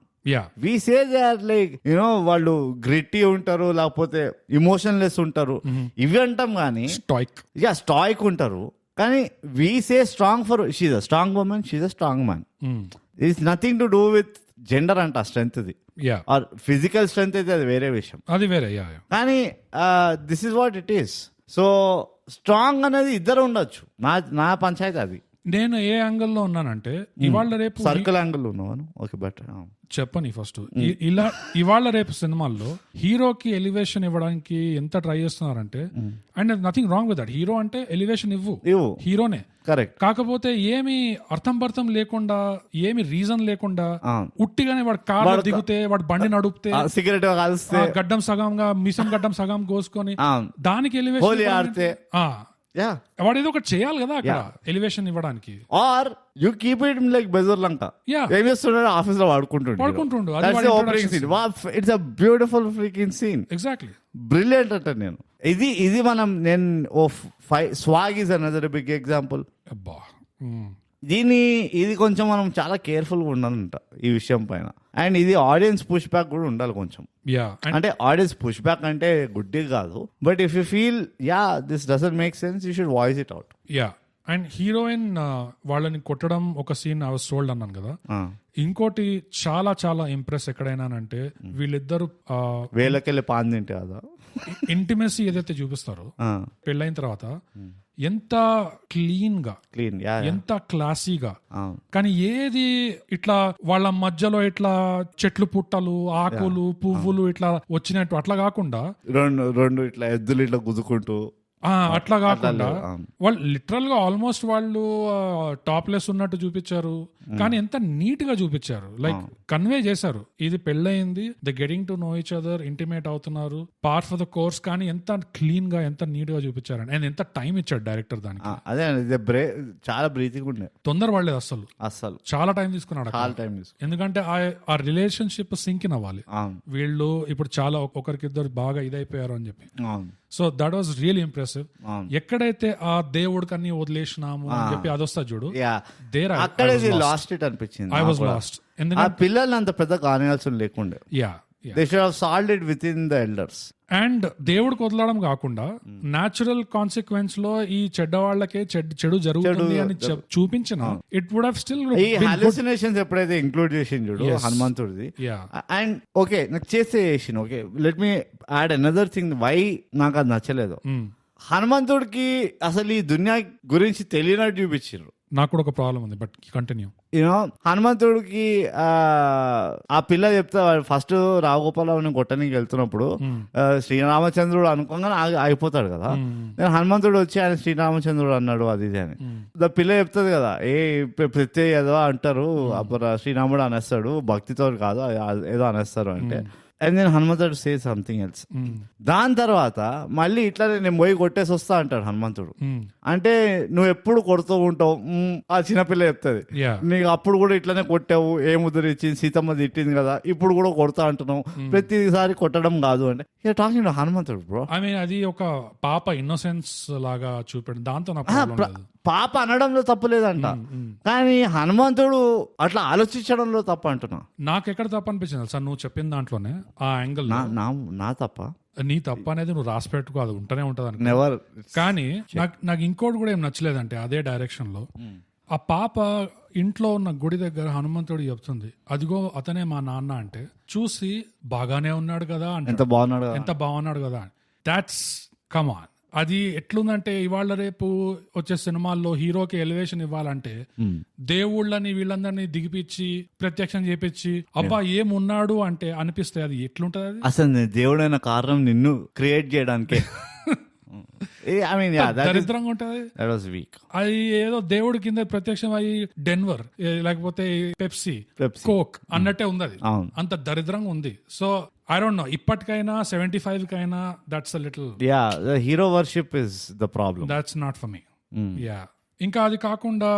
we say they are like you know వాళ్ళు గ్రిట్టి ఉంటారు, లేకపోతే ఇమోషన్లెస్ ఉంటారు, ఇవి అంటాం. కానీ స్టాయిక్ ఉంటారు. కానీ we say strong for she's a strong woman, she's a strong man. It's nothing to do with gender అంట strength the, or physical strength అయితే అది వేరే విషయం, అది వేరే. కానీ this is what it is. So strong అనేది ఇద్దరు ఉండొచ్చు. నా పంచాయతీ అది. నేను ఏ యాంగిల్లో ఉన్నానంటే ఇవాళ రేపు సర్కిల్ యాంగిల్ ఉన్నాను. ఓకే బెటర్ చెప్పని ఫస్ట్ ఇలా ఇవాళ రేపు సినిమాల్లో హీరోకి ఎలివేషన్ ఇవ్వడానికి ఎంత ట్రై చేస్తున్నారంటే, and nothing wrong with that. Hero అంటే ఎలివేషన్ ఇవ్వు, హీరోనే. కరెక్ట్. కాకపోతే ఏమి అర్థం లేకుండా, ఏమి రీజన్ లేకుండా ఉట్టిగానే వాడు కారు దిగితే, వాడు బండి నడుపుతే, సిగరెట్ గడ్డం సగంగా మిషన్ గడ్డం సగం కోసుకొని దానికి ఎలివేషన్ ఆడితే వాడు ఏదో ఒకటి చేయాలి కదా అక్కడ ఎలివేషన్ ఇవ్వడానికి. Are you keep it like బెజర్ లంక. ఏం చేస్తున్నాడు, ఆఫీస్ లో వాడుకుంటుండు. It's a beautiful freaking scene. Exactly, brilliant అంటే ఇది నేను swag is another big example. ఇది కొంచెం మనం చాలా కేర్ఫుల్ గా ఉండాలంట ఈ విషయం పైన. అండ్ ఇది ఆడియన్స్ పుష్ బ్యాక్ కూడా ఉండాలి కొంచెం. అంటే ఆడియన్స్ పుష్ బ్యాక్ అంటే గుడ్డి కాదు, but if you feel this doesn't make sense, you should voice it out. And heroine వాళ్ళని కొట్టడం ఒక సీన్ ఐ వాస్ సోల్డ్ అన్నాను కదా. ఇంకోటి చాలా చాలా ఇంప్రెస్ ఎక్కడైనానంటే వీళ్ళిద్దరు వేలకెళ్ళి పాన్ తింటే కదా ఇంటిమెసీ ఏదైతే చూపిస్తారో పెళ్ళైన తర్వాత ఎంత క్లీన్, ఎంత క్లాసీగా. కానీ ఏది ఇట్లా వాళ్ళ మధ్యలో ఇట్లా చెట్లు పుట్టలు, ఆకులు, పువ్వులు ఇట్లా వచ్చినట్టు అట్లా కాకుండా రెండు ఇట్లా ఎద్దులు ఇట్లా గుద్దుకుంటూ అట్లా కాకుండా లేవు, అవును. వాళ్ళు లిటరల్ గా ఆల్మోస్ట్ వాళ్ళు టాప్లెస్ ఉన్నట్టు చూపించారు, కానీ ఎంత నీట్ గా చూపించారు, లైక్ కన్వే చేశారు ఇది పెళ్ళయింది, the getting to know each other, intimate అవుతున్నారు, పార్ట్ ఫర్ ద కోర్స్, కానీ ఎంత క్లీన్ గా ఎంత నీట్ గా చూపించారు అండ్ ఎంత టైం ఇచ్చాడు డైరెక్టర్ దానికి. అదే చాలా బ్రీతింగ్ ఉండే, తొందర పడలేదు అసలు, చాలా టైం తీసుకున్నాడు చాలా టైం తీసుకున్నాడు. ఎందుకంటే ఆ రిలేషన్షిప్ సింక్ ఇన్ అవ్వాలి. వీళ్ళు ఇప్పుడు చాలా ఒకరికిద్దరు బాగా ఇదైపోయారు అని చెప్పి. So that was real impressive. ఎక్కడైతే ఆ దేవుడికి అన్ని వదిలేసినాము అని చెప్పి అదొస్తా చూడు, అక్కడే లాస్ట్ ఇట్ అనిపించింది. I was last. ఎందుకంటే పిల్లల్ని అంత పెద్ద కానియాల్సిన లేకుండే, they should have solved it with in the elders. And దేవుడికి వదలడం కాకుండా న్యాచురల్ కాన్సిక్వెన్స్ లో ఈ చెడ్డ వాళ్ళకే చెడు జరుగుతుంది అని చూపించిన, ఇట్ వుడ్ హావ్ స్టిల్. ఈ హాలుసినేషన్స్ ఎప్పుడైతే ఇంక్లూడ్ చేసింది చూడు హనుమంతుడిది, అండ్ ఓకే నాకు చేసిన okay, let me add another thing why నాకు అది నచ్చలేదు. హనుమంతుడికి అసలు ఈ దునియా గురించి తెలియనట్టు చూపించారు. నాకు కూడా ఒక ప్రాబ్లం ఉంది, బట్ కంటిన్యూ. యూనో హనుమంతుడికి ఆ పిల్ల చెప్తే ఫస్ట్ రావుగోపాలని కొట్టడానికి వెళ్తున్నప్పుడు శ్రీరామచంద్రుడు అనుకోగానే అయిపోతాడు కదా. నేను హనుమంతుడు వచ్చి ఆయన శ్రీరామచంద్రుడు అన్నాడు అది ఇది అని పిల్ల చెప్తుంది కదా, ప్రతి ఏదో అంటారు అప్పుడు శ్రీరాముడు అనేస్తాడు, భక్తితో కాదు ఏదో అనేస్తారు అంటే, అండ్ దెన్ హనుమంతుడు సే సంథింగ్ ఎల్స్. దాని తర్వాత మళ్ళీ ఇట్లా నేను పోయి కొట్టేసి వస్తా అంటాడు హనుమంతుడు. అంటే నువ్వు ఎప్పుడు కొడుతూ ఉంటావు, ఆ చిన్నపిల్ల చెప్తుంది, నీకు అప్పుడు కూడా ఇట్లానే కొట్టావు, ఏ ముద్ర ఇచ్చింది, సీతమ్మ తిట్టింది కదా, ఇప్పుడు కూడా కొడతా అంటున్నావు, ప్రతిసారి కొట్టడం కాదు అంటే టాకింగ్ హనుమంతుడు బ్రో. ఐ మీన్ అది ఒక పాప ఇన్నోసెన్స్ లాగా చూపెట్టి దాంతో పాప అనడంలో తప్పు లేదంట, కానీ హనుమంతుడు అట్లా ఆలోచించడంలో తప్పు అంటున్నా. నాకు ఎక్కడ తప్పు అనిపించింది సార్ నువ్వు చెప్పిన దాంట్లోనే ఆ యాంగిల్. నా తప్ప నీ తప్ప అనేది నువ్వు రాసి పెట్టుకో, అది ఉంటూనే ఉంటది. నెవర్. కానీ నాకు ఇంకోటి కూడా ఏం నచ్చలేదంటే అదే డైరెక్షన్ లో ఆ పాప ఇంట్లో ఉన్న గుడి దగ్గర హనుమంతుడు చెప్తుంది, అదిగో అతనే మా నాన్న అంటే, చూసి బాగానే ఉన్నాడు కదా అంటే, ఎంత బాగున్నాడు కదా. That's come on. అది ఎట్లుందంటే ఇవాళ రేపు వచ్చే సినిమాల్లో హీరోకి ఎలివేషన్ ఇవ్వాలంటే దేవుళ్ళని వీళ్ళందరినీ దిగిపిచ్చి ప్రత్యక్షం చేపించి అబ్బా ఏమున్నాడు అంటే అనిపిస్తే అది ఎట్లుంటది? అది అసలు దేవుడైన కారణం నిన్ను క్రియేట్ చేయడానికి దరిద్రంగా ఉంటది. అది ఏదో దేవుడి కింద ప్రత్యక్షం అయ్యి డెన్వర్ లేకపోతే పెప్సీ కోక్ అన్నట్టే ఉంది, అది అంత దరిద్రంగా ఉంది. So I don't know. ఇప్పటికైనా 75 కైనా that's a little. Yeah, the hero worship is the problem. That's not for me. Yeah. ఇంకా అది కాకుండా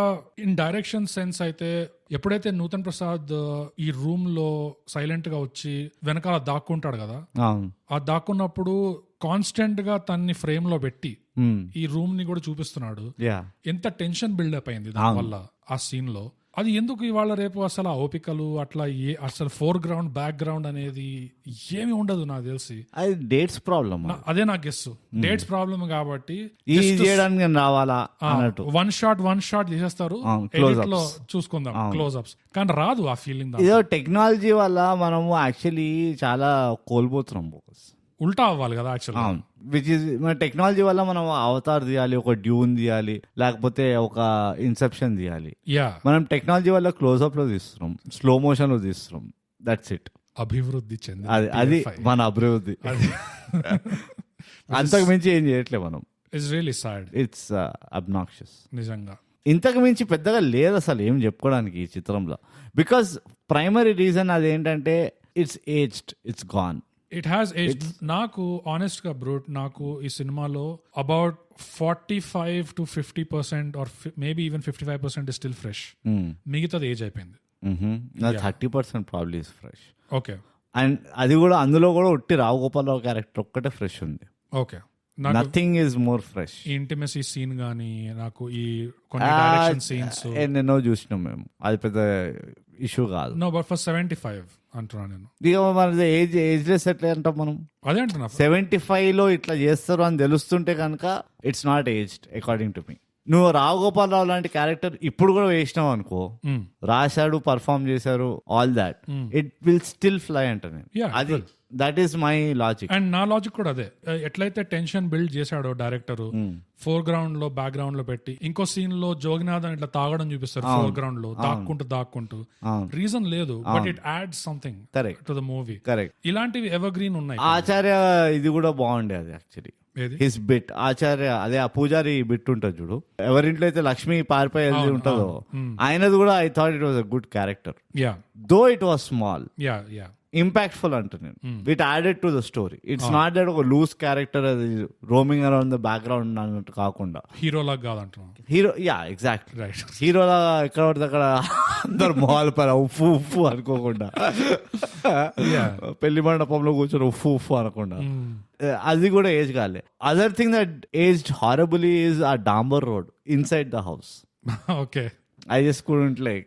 ఇన్ డైరెక్షన్ సెన్స్ అయితే ఎప్పుడైతే నూతన్ ప్రసాద్ ఈ రూమ్ లో సైలెంట్ గా వచ్చి వెనకాల దాక్కుంటాడు కదా, ఆ దాక్కున్నప్పుడు కాన్స్టెంట్ గా తన్ని ఫ్రేమ్ లో పెట్టి ఈ రూమ్ ని కూడా చూపిస్తున్నాడు. ఎంత టెన్షన్ బిల్డప్ అయింది దానివల్ల ఆ సీన్ లో. అది ఎందుకు ఇవాళ రేపు అసలు ఆ ఓపికలు అట్లా అసలు ఫోర్ గ్రౌండ్ బ్యాక్ గ్రౌండ్ అనేది ఏమి ఉండదు నాకు తెలిసి. అది డేట్స్ ప్రాబ్లమ్, అదే నాకు గెస్ డేట్స్ ప్రాబ్లమ్ కాబట్టి రావాలా వన్ షాట్ చేసేస్తారు, లో చూసుకుందాం క్లోజ్ అప్స్, కానీ రాదు ఆ ఫీలింగ్. ఏదో టెక్నాలజీ వల్ల మనము యాక్చువల్లీ చాలా కోల్పోతున్నాం, ఉల్టా అవ్వాలి కదా యాక్చువల్లీ. విచ్ ఇస్ మన టెక్నాలజీ వల్ల మనం అవతార్ తీయాలి, ఒక డ్యూన్ తీయాలి, లేకపోతే ఒక ఇన్సెప్షన్ తీయాలి. మనం టెక్నాలజీ వల్ల క్లోజ్అప్ లో తీస్తున్నాం, స్లో మోషన్ లో తీస్తున్నాం. That's it. అభివృద్ధి చెంది అది మన అభివృద్ధి. అంతకు మించి ఏం చేయట్లేదు మనం. It's really sad. It's obnoxious నిజంగా. ఇంతకు మించి పెద్దగా లేదు అసలు ఏం చెప్పుకోవడానికి ఈ చిత్రంలో. బికాస్ ప్రైమరీ రీజన్ అదేంటంటే it's aged, it's gone. It has age. నాకు ఆనెస్ట్ గా బ్రూట్, నాకు ఈ సినిమాలో about 45 to 50% or maybe even 55% is still fresh. మిగతాది ఏజ్ అయిపోయింది. 30% probably is fresh. Okay. And అది కూడా అందులో కూడా ఉట్టి రావుగోపాలరావు క్యారెక్టర్ ఒక్కటే ఫ్రెష్ ఉంది. Okay. Nothing is more fresh. ఈ ఇంటిమసీ సీన్ గానీ, నాకు ఈ కొన్ని డైరెక్షన్ సీన్స్ ఎన్నెన్నో చూసినాం మేము, అది పెద్ద ఇష్యూ కాదు. నో బట్ ఫర్ 75 అంటున్నా నేను. ఇక మన ఏజ్లెస్ ఎట్లా అంటాం మనం, అదే అంటున్నా. 75 లో ఇట్లా చేస్తారు అని తెలుస్తుంటే కనుక it's not aged according to me. నువ్వు రావుగోపాలరావు లాంటి క్యారెక్టర్ ఇప్పుడు కూడా వేసినావు అనుకో, రాశాడు, పర్ఫార్మ్ చేశారు, all that, it will still fly అంట నేను. అది that is my logic. And నా లాజిక్ కూడా అదే. ఎట్లయితే టెన్షన్ బిల్డ్ చేశాడో డైరెక్టర్ ఫోర్ గ్రౌండ్ లో బ్యాక్ గ్రౌండ్ లో పెట్టి, ఇంకో సీన్ లో జోగినాథన్ ఇట్లా తాగడం చూపిస్తారు ఫోర్ గ్రౌండ్ లో, దాక్కుంటూ రీజన్ లేదు, but it adds something to the movie. Correct. ఇలాంటివి ఎవర్ గ్రీన్ ఉన్నాయి. ఆచార్య ఇది కూడా బాగుండే అది యాక్చువల్లీ. ఏది హిస్ బిట్ ఆచార్య అదే ఆ పూజారి బిట్ ఉంటుంది చూడు, ఎవరింట్లో అయితే లక్ష్మి పారిపోయి వెళ్తూ ఉంటుందో ఆయనది కూడా I thought it was a good character yeah though it was small yeah yeah impactful అంట నేను. It added to the story. It's not that ఒక లూజ్ క్యారెక్టర్ అది రోమింగ్ అరౌండ్ ద బ్యాక్గ్రౌండ్ అన్నట్టు కాకుండా హీరోలాగా కాదంటున్నాను. Hero yeah exact right. హీరోలా ఎక్కడ పడితే అక్కడ అందరు మొహాలు పర ఉఫ్ఫు ఉఫ్ఫు అనుకోకుండా పెళ్లి మండపంలో కూర్చొని ఉఫ్ఫు ఉఫ్ఫు అనకుండా అది కూడా ఏజ్ కాలే. Other thing that aged horribly is ఆ డాంబర్ road inside the house. Okay I just couldn't like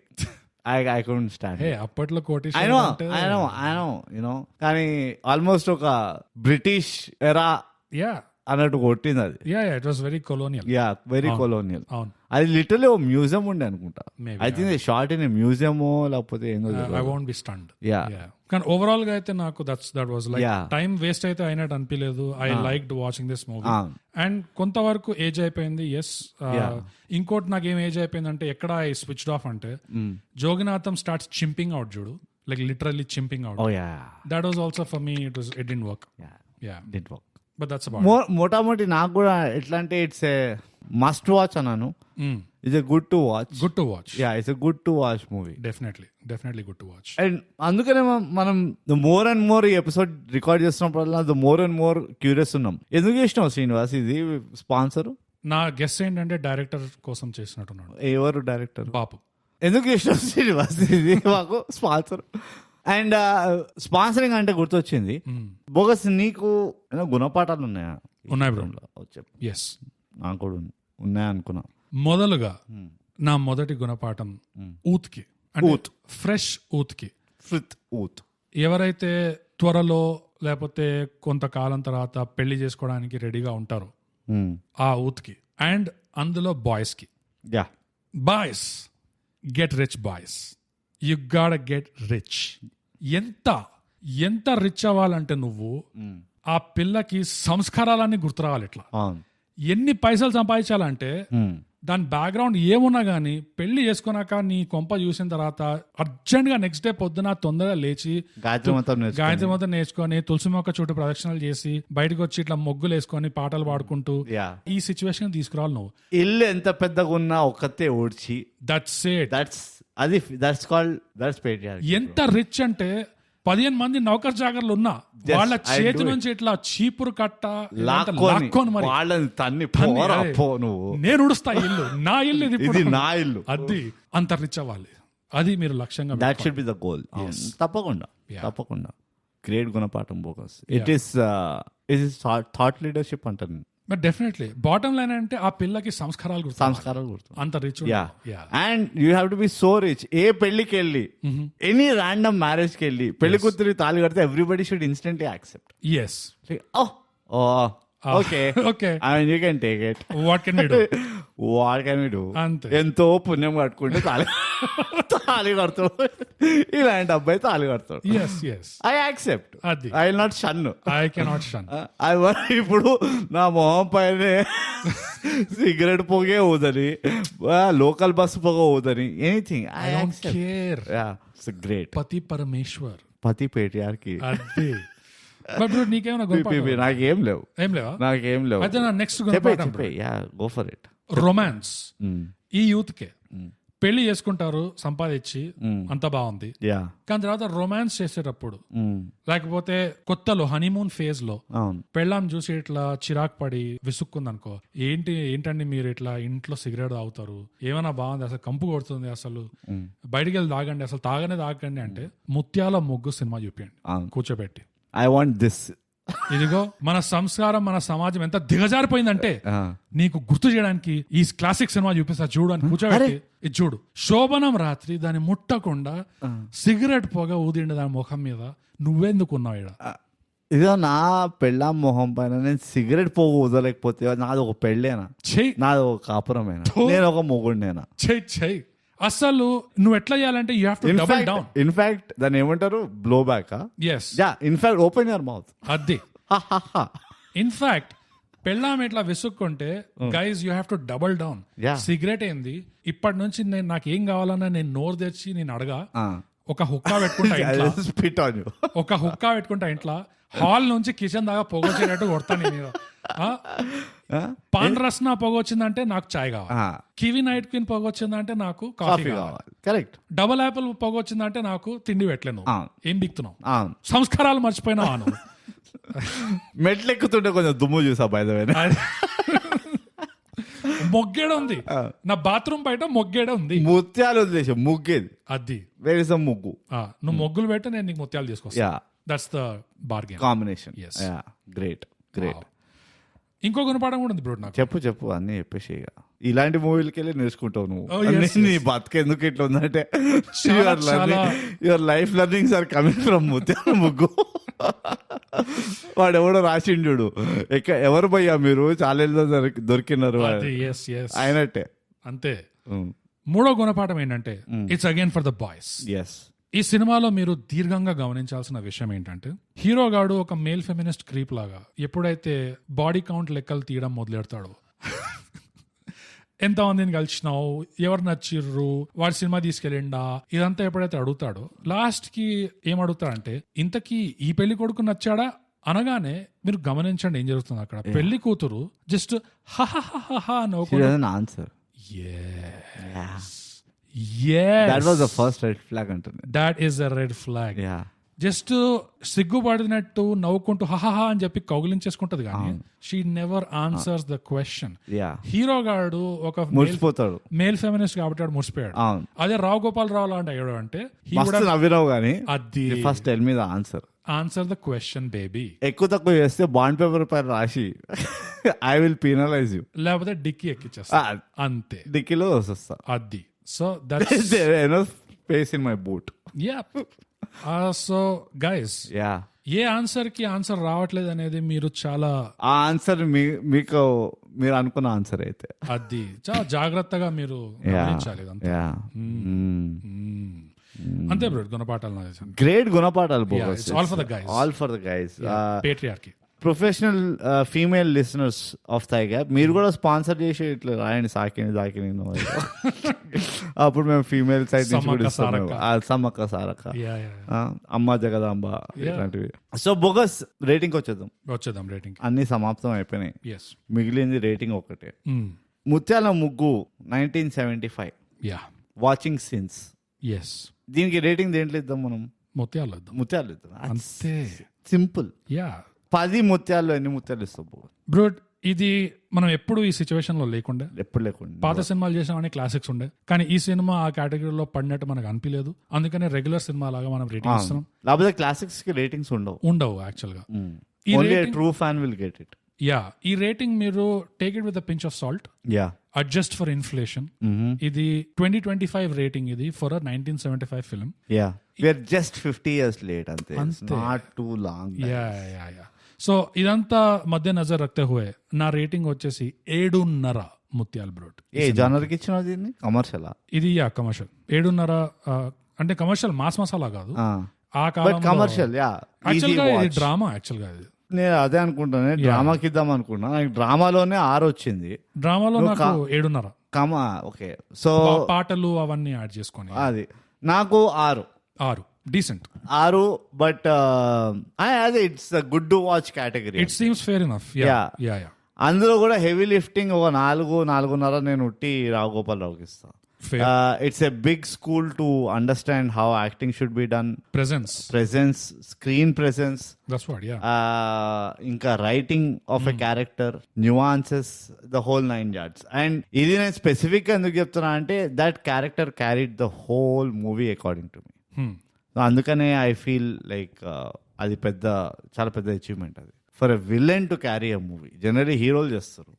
I couldn't stand it. అప్పట్లో కోటి I know, you know. కానీ ఆల్మోస్ట్ ఒక బ్రిటిష్ ఎరా యా అన్నట్టు కొట్టింది అది. Yeah it was very colonial. Yeah very colonial. అవును. అది లిటరలీ ఓ మ్యూజియం ఉండే అనుకుంటా. Maybe, I think shot in మ్యూజియమో లేకపోతే ఏందో. I won't be stunned. Yeah కానీ ఓవరాల్ గా అయితే నాకు that was like Yeah. Time waste అయితే అయినట్టు అనిపించలేదు. I liked watching this movie. And కొంతవరకు ఏజ్ అయిపోయింది. ఎస్. ఇంకోటి నాకు ఏం ఏజ్ అయిపోయింది అంటే ఎక్కడ ఐ స్విచ్డ్ ఆఫ్ అంటే జోగినాథం స్టార్ట్స్ చింపింగ్ అవుట్ చూడు, like literally chimping out. Oh yeah that was also for me it didn't work. Yeah did work. But that's about. మోటామోటి నాకు కూడా ఎట్లా అంటే ఇట్స్ ఏ మస్ట్ వాచ్ అన్నాను. It's a good to watch. Good to watch. Yeah it's a good to watch movie. Definitely good to watch. And అందుకనే మనం ద మోర్ అండ్ మోర్ ఈ ఎపిసోడ్ రికార్డ్ చేస్తున్నప్పుడల్లా the more and more curious ఉన్నాం. ఎందుకు చేసినావు శ్రీనివాస్ ఇది స్పాన్సర్? నా గెస్ ఏంటంటే డైరెక్టర్ కోసం చేసినట్టున్నాడు. ఎవరు డైరెక్టర్? బాపు. ఎందుకు చేసినావు శ్రీనివాస్ ఇది మాకు స్పాన్సర్? అండ్ స్పాన్సరింగ్ అంటే గుర్తొచ్చింది, బోగస్ నీకు గుణపాఠాలు ఉన్నాయా? ఉన్నాయి బ్రో. చెప్పు. ఎస్, నాకు కూడా ఉన్నాయా అనుకున్నా. మొదలుగా నా మొదటి గుణపాఠం ఊత్కి, ఊత్, ఫ్రెష్ ఊత్కి. ఊత్ ఎవరైతే త్వరలో లేకపోతే కొంతకాలం తర్వాత పెళ్లి చేసుకోవడానికి రెడీగా ఉంటారో ఆ ఊత్కి. అండ్ అందులో బాయ్స్ కి, yeah boys get rich. Boys you got get rich. ఎంత రిచ్ అవ్వాలంటే నువ్వు ఆ పిల్లకి సంస్కారాలన్నీ గుర్తురావాలి. ఇట్లా ఎన్ని పైసలు సంపాదించాలంటే దాని బ్యాక్గ్రౌండ్ ఏమున్నా గానీ పెళ్లి చేసుకున్నాక నీ కొంప చూసిన తర్వాత అర్జెంట్ గా నెక్స్ట్ డే పొద్దున తొందరగా లేచి గాయత్రి మొత్తం నేర్చుకొని తులసి మొక్క చుట్టూ ప్రదక్షిణలు చేసి బయటకు వచ్చి ఇట్లా మొగ్గులు వేసుకొని పాటలు పాడుకుంటూ ఈ సిచ్యువేషన్ తీసుకురావాలి నువ్వు. ఇల్లు ఎంత పెద్దగా ఉన్నా ఒక్కతే ఓడ్చి that's it. That's called patriarchy. ఎంత రిచ్ అంటే 15 మంది నౌకర్ జాగర్లు ఉన్నా వాళ్ళ చేతి నుంచి ఇట్లా చీపురు కట్ట లాక్కొని మరి వాళ్ళని తన్ని నేను ఉడుస్తా ఇల్లు, నా ఇల్లు ఇది, నా ఇల్లు. అది అంత రిచ్ అవ్వాలి. అది మీరు లక్ష్యంగా. That should be the goal. తప్పకుండా గ్రేట్ గుణపాఠం bogus. It is thought leadership అంటారు. బట్ డెఫినెట్లీ బాటమ్ లైన్ అంటే ఆ పిల్లకి సంస్కారాలు గుర్తు. అంత rich. And you have to be so rich. ఏ పెళ్లికి వెళ్ళి ఎనీ ర్యాండమ్ మ్యారేజ్ కి వెళ్ళి పెళ్లి కూతురికి తాళి కడితే everybody should instantly accept. Yes. Okay. I mean, you can take it. What can we do? అంతే. ఎంతో పుణ్యం కట్టుకుంటే తాళి కడతాడు. ఇలాంటి అబ్బాయి తాళి కడతాడు. I accept. I will not shun. I cannot shun. ఇప్పుడు నా మొహం పైన సిగరెట్ పొగే ఊదని, లోకల్ బస్ పొగ ఊదని, anything I don't care. It's great. పతి పరమేశ్వర్, పతి పేట్రియార్కీ. నాకేం లేవు. అయితే నా next go for it. Romance. ఈ యూత్ కే పెళ్లి చేసుకుంటారు సంపాదించి, అంత బాగుంది. కానీ తర్వాత రొమాన్స్ చేసేటప్పుడు లేకపోతే కొత్తలో హనీమూన్ ఫేజ్ లో పెళ్ళాం చూసి ఇట్లా చిరాకు పడి విసుక్కుంది అనుకో, ఏంటండి మీరు ఇట్లా ఇంట్లో సిగరెట్ తాగుతారు, ఏమైనా బాగుంది, అసలు కంపు కొడుతుంది, అసలు బయటికి వెళ్ళి తాగండి, అసలు తాగండి అంటే ముత్యాల ముగ్గు సినిమా చూపించండి కూర్చోబెట్టి. I want this. ఇదిగో మన సంస్కారం, మన సమాజం ఎంత దిగజారిపోయిందంటే నీకు గుర్తు చేయడానికి ఈ క్లాసిక్ సినిమా చూపిస్తా చూడు అని కూర్చోబెట్టి, ఇది చూడు. శోభనం రాత్రి దాన్ని ముట్టకుండా సిగరెట్ పొగ ఊదిండి దాని ముఖం మీద, నువ్వెందుకున్నావు ఇక్కడ? ఇదో నా పెళ్ళాం మొహం పైన నేను సిగరెట్ పొగ ఊదలేకపోతే నాది ఒక పెళ్ళేనా? నాది ఒక కాపురమేనా? నేను ఒక మొగుడినేనా? చెయ్యి. అసలు నువ్వు ఎట్లా చేయాలంటే you have to double down. In fact దాన్ని ఏమంటారు, blow back. In fact open your mouth. అది ఇన్ఫాక్ట్ పెళ్ళాం ఇట్లా విసుక్కుంటే guys you have to double down. Cigarette ఏంది, ఇప్పటి నుంచి నేను నాకు ఏం కావాలన్నా నేను నోరు తెచ్చి నేను అడగా, ఒక హుక్కా పెట్టుకుంటా ఇంట్లో, హాల్ నుంచి కిచెన్ దాకా పొగొచ్చేటట్టు కొడతాను నేను. పాన్ రస్నా పొగ వచ్చిందంటే నాకు చాయ్ కావాలి, కివి నైట్ క్వీన్ పొగ వచ్చిందంటే నాకు కాఫీ కావాలి, కరెక్ట్. డబుల్ యాపిల్ పొగ వచ్చిందంటే నాకు తిండి పెట్టలేను. ఏం బిక్తున్నావు? అవును, సంస్కారాలు మర్చిపోయినావా నువ్వు? మెట్లు ఎక్కుతుంటే కొంచెం దుమ్ము చూసా బయట. మొగ్గేడ ఉంది నా బాత్రూమ్ బయట, మొగ్గేడ ఉంది. ముత్యాలు వదిలేసాం, ముగ్గేది అది వేరే సమ్ ముగ్గు. నువ్వు మొగ్గులు పెట్ట, నేను నీకు ముత్యాలు తీసుకొస్తా. That's the bargain combination. Great great. ఇంకో గుణపాఠం కూడా ఉంది బ్రో నాకు. చెప్పు అన్ని చెప్పేసి. ఇలాంటి మూవీలకి వెళ్ళి నేర్చుకుంటావు నువ్వు. నీ బతుకెందుకు ఇట్లా ఉందంటే your life learnings are coming from Mutyala Muggu. వాడు ఎవడో రాసిండు చూడు, ఎవరు భయ్యా మీరు చాలా దొరికినారు అయినట్టే. అంతే. మూడో గుణపాఠం ఏంటంటే it's again for the boys. ఈ సినిమాలో మీరు దీర్ఘంగా గమనించాల్సిన విషయం ఏంటంటే, హీరో గాడు ఒక మేల్ ఫెమినిస్ట్ క్రీప్ లాగా ఎప్పుడైతే బాడీ కౌంట్ లెక్కలు తీయడం మొదలెడతాడో, ఎంతమందిని కలిసినావు, ఎవరు నచ్చిర్రు, వాడి సినిమా తీసుకెళ్ళిండా, ఇదంతా ఎప్పుడైతే అడుగుతాడో, లాస్ట్ కి ఏం అడుగుతాడంటే, ఇంతకీ ఈ పెళ్లి కొడుకు నచ్చాడా అనగానే మీరు గమనించండి ఏం జరుగుతుంది అక్కడ. పెళ్లి కూతురు just answer. Yes. That was the first red flag అంటుంది. That is a red flag. Just సిగ్గుపడినట్టు నవ్వుకుంటూ హహహా అని చెప్పి కౌగిలించేసుకుంటది కానీ she never answers the question. Hero గాడు ఒక మురిసిపోతాడు, మేల్ ఫెమినిస్ట్ కాబట్టి వాడు మురిసిపోయాడు. అదే రావు గోపాల్ రావు లాంటి అయ్యాడు అంటే నవ్విరావు కానీ అది first tell me the answer the question baby. ఎక్కువ తక్కువ చేస్తే బాండ్ పేపర్ పైన రాసి ఐ విల్ పీనలైజ్ యూ, లేకపోతే డిక్కీ ఎక్కిచ్చేస్తా అంతే, డిక్కీలో వస్తా. అది so that's space in my boot. So guys, A answer కి ఆన్సర్ రావట్లేదు అనేది మీరు చాలా ఆ ఆన్సర్ మీకు మీరు అనుకున్న ఆన్సర్ అయితే అది చాలా జాగ్రత్తగా మీరు గమనించాలి. అంతే బ్రో గుణపాఠాలు. గ్రేట్ గుణపాఠాలు. All for the guys. Patriarchy. Professional female listeners of thigh gap, మీరు కూడా స్పాన్సర్ చేసి ఇట్లా రాయండి సాకిని దాకిని. అప్పుడు మేము ఫీమేల్ సైడ్ నుంచి కూడా ఇస్తాం. సమ్మక్క సారక్క, అమ్మ జగదాంబ ఇలాంటివి. సో బోగస్ రేటింగ్ వచ్చేద్దాం. రేటింగ్ అన్ని సమాప్తం అయిపోయినాయి, మిగిలింది రేటింగ్ ఒకటే. ముత్యాల ముగ్గు 1975 వాచింగ్ సీన్స్. దీనికి రేటింగ్ దేంట్లో ఇద్దాం మనం? ముత్యాలు ఇద్దాం. అంతే సింపుల్. 10 ముత్యాల్లో ఎన్ని ముత్యాలు ఇస్తావు బ్రో? ఇది మనం ఎప్పుడు ఈ సిచ్యువేషన్ లో లేకుండా పాత లేకుండా సినిమాలు చేసామని క్లాసిక్స్ ఉండే, కానీ ఈ సినిమా ఆ కేటగిరీలో పడినట్టు మనకు అనిపించలేదు. అందుకనే రెగ్యులర్ సినిమా లాగా మనం రేటింగ్ ఇస్తున్నాం. లేకపోతే క్లాసిక్స్ కి రేటింగ్స్ ఉండవు యాక్చువల్ గా. True fan will get it. ఈ రేటింగ్ మీరు take it with a pinch of salt, adjust for inflation. ఇది 2025 రేటింగ్, ఇది for 1975 film. Just 50 years late అంతే, నాట్ టూ లాంగ్. సో ఇదంతా మధ్య నజర్ రఖతే హుయే నా రేటింగ్ వచ్చేసి 7.5 ముత్యాల్ బ్రోడ్. ఏ జానర్ కి ఇచ్చిన దీన్ని? కమర్షియల్. ఇది కమర్షియల్. 7.5 అంటే కమర్షియల్, మాస్ మసాలా కాదు. ఆ కాలం కమర్షియల్. యాక్చువల్గా ఇది డ్రామా. యాక్చువల్గా ఇది నేను అదే అనుకుంటాను, డ్రామాకి ఇద్దాం అనుకున్నా. డ్రామాలోనే 6 వచ్చింది. డ్రామాలో నాకు 7.5. ఓకే, సో పాటలు అవన్నీ యాడ్ చేసుకొని అది నాకు 6 డీసెంట్. 6 బట్ అదే it's good to watch category. It seems fair enough. అందులో కూడా హెవీ లిఫ్టింగ్ ఒక 4.5 నేను ఉట్టి రావు గోపాల్ రావుకి ఇస్తాను. It's a big school to understand how acting should be done. Presence, screen presence. That's what, ఇంకా writing of a character, nuances, the whole 9 yards. And ఇది నేను స్పెసిఫిక్ గా ఎందుకు చెప్తున్నా అంటే that character carried the whole movie according to me. అందుకనే I feel like అది చాలా పెద్ద అచీవ్మెంట్ అది for a villain to carry a movie. Generally హీరోలు చేస్తారు,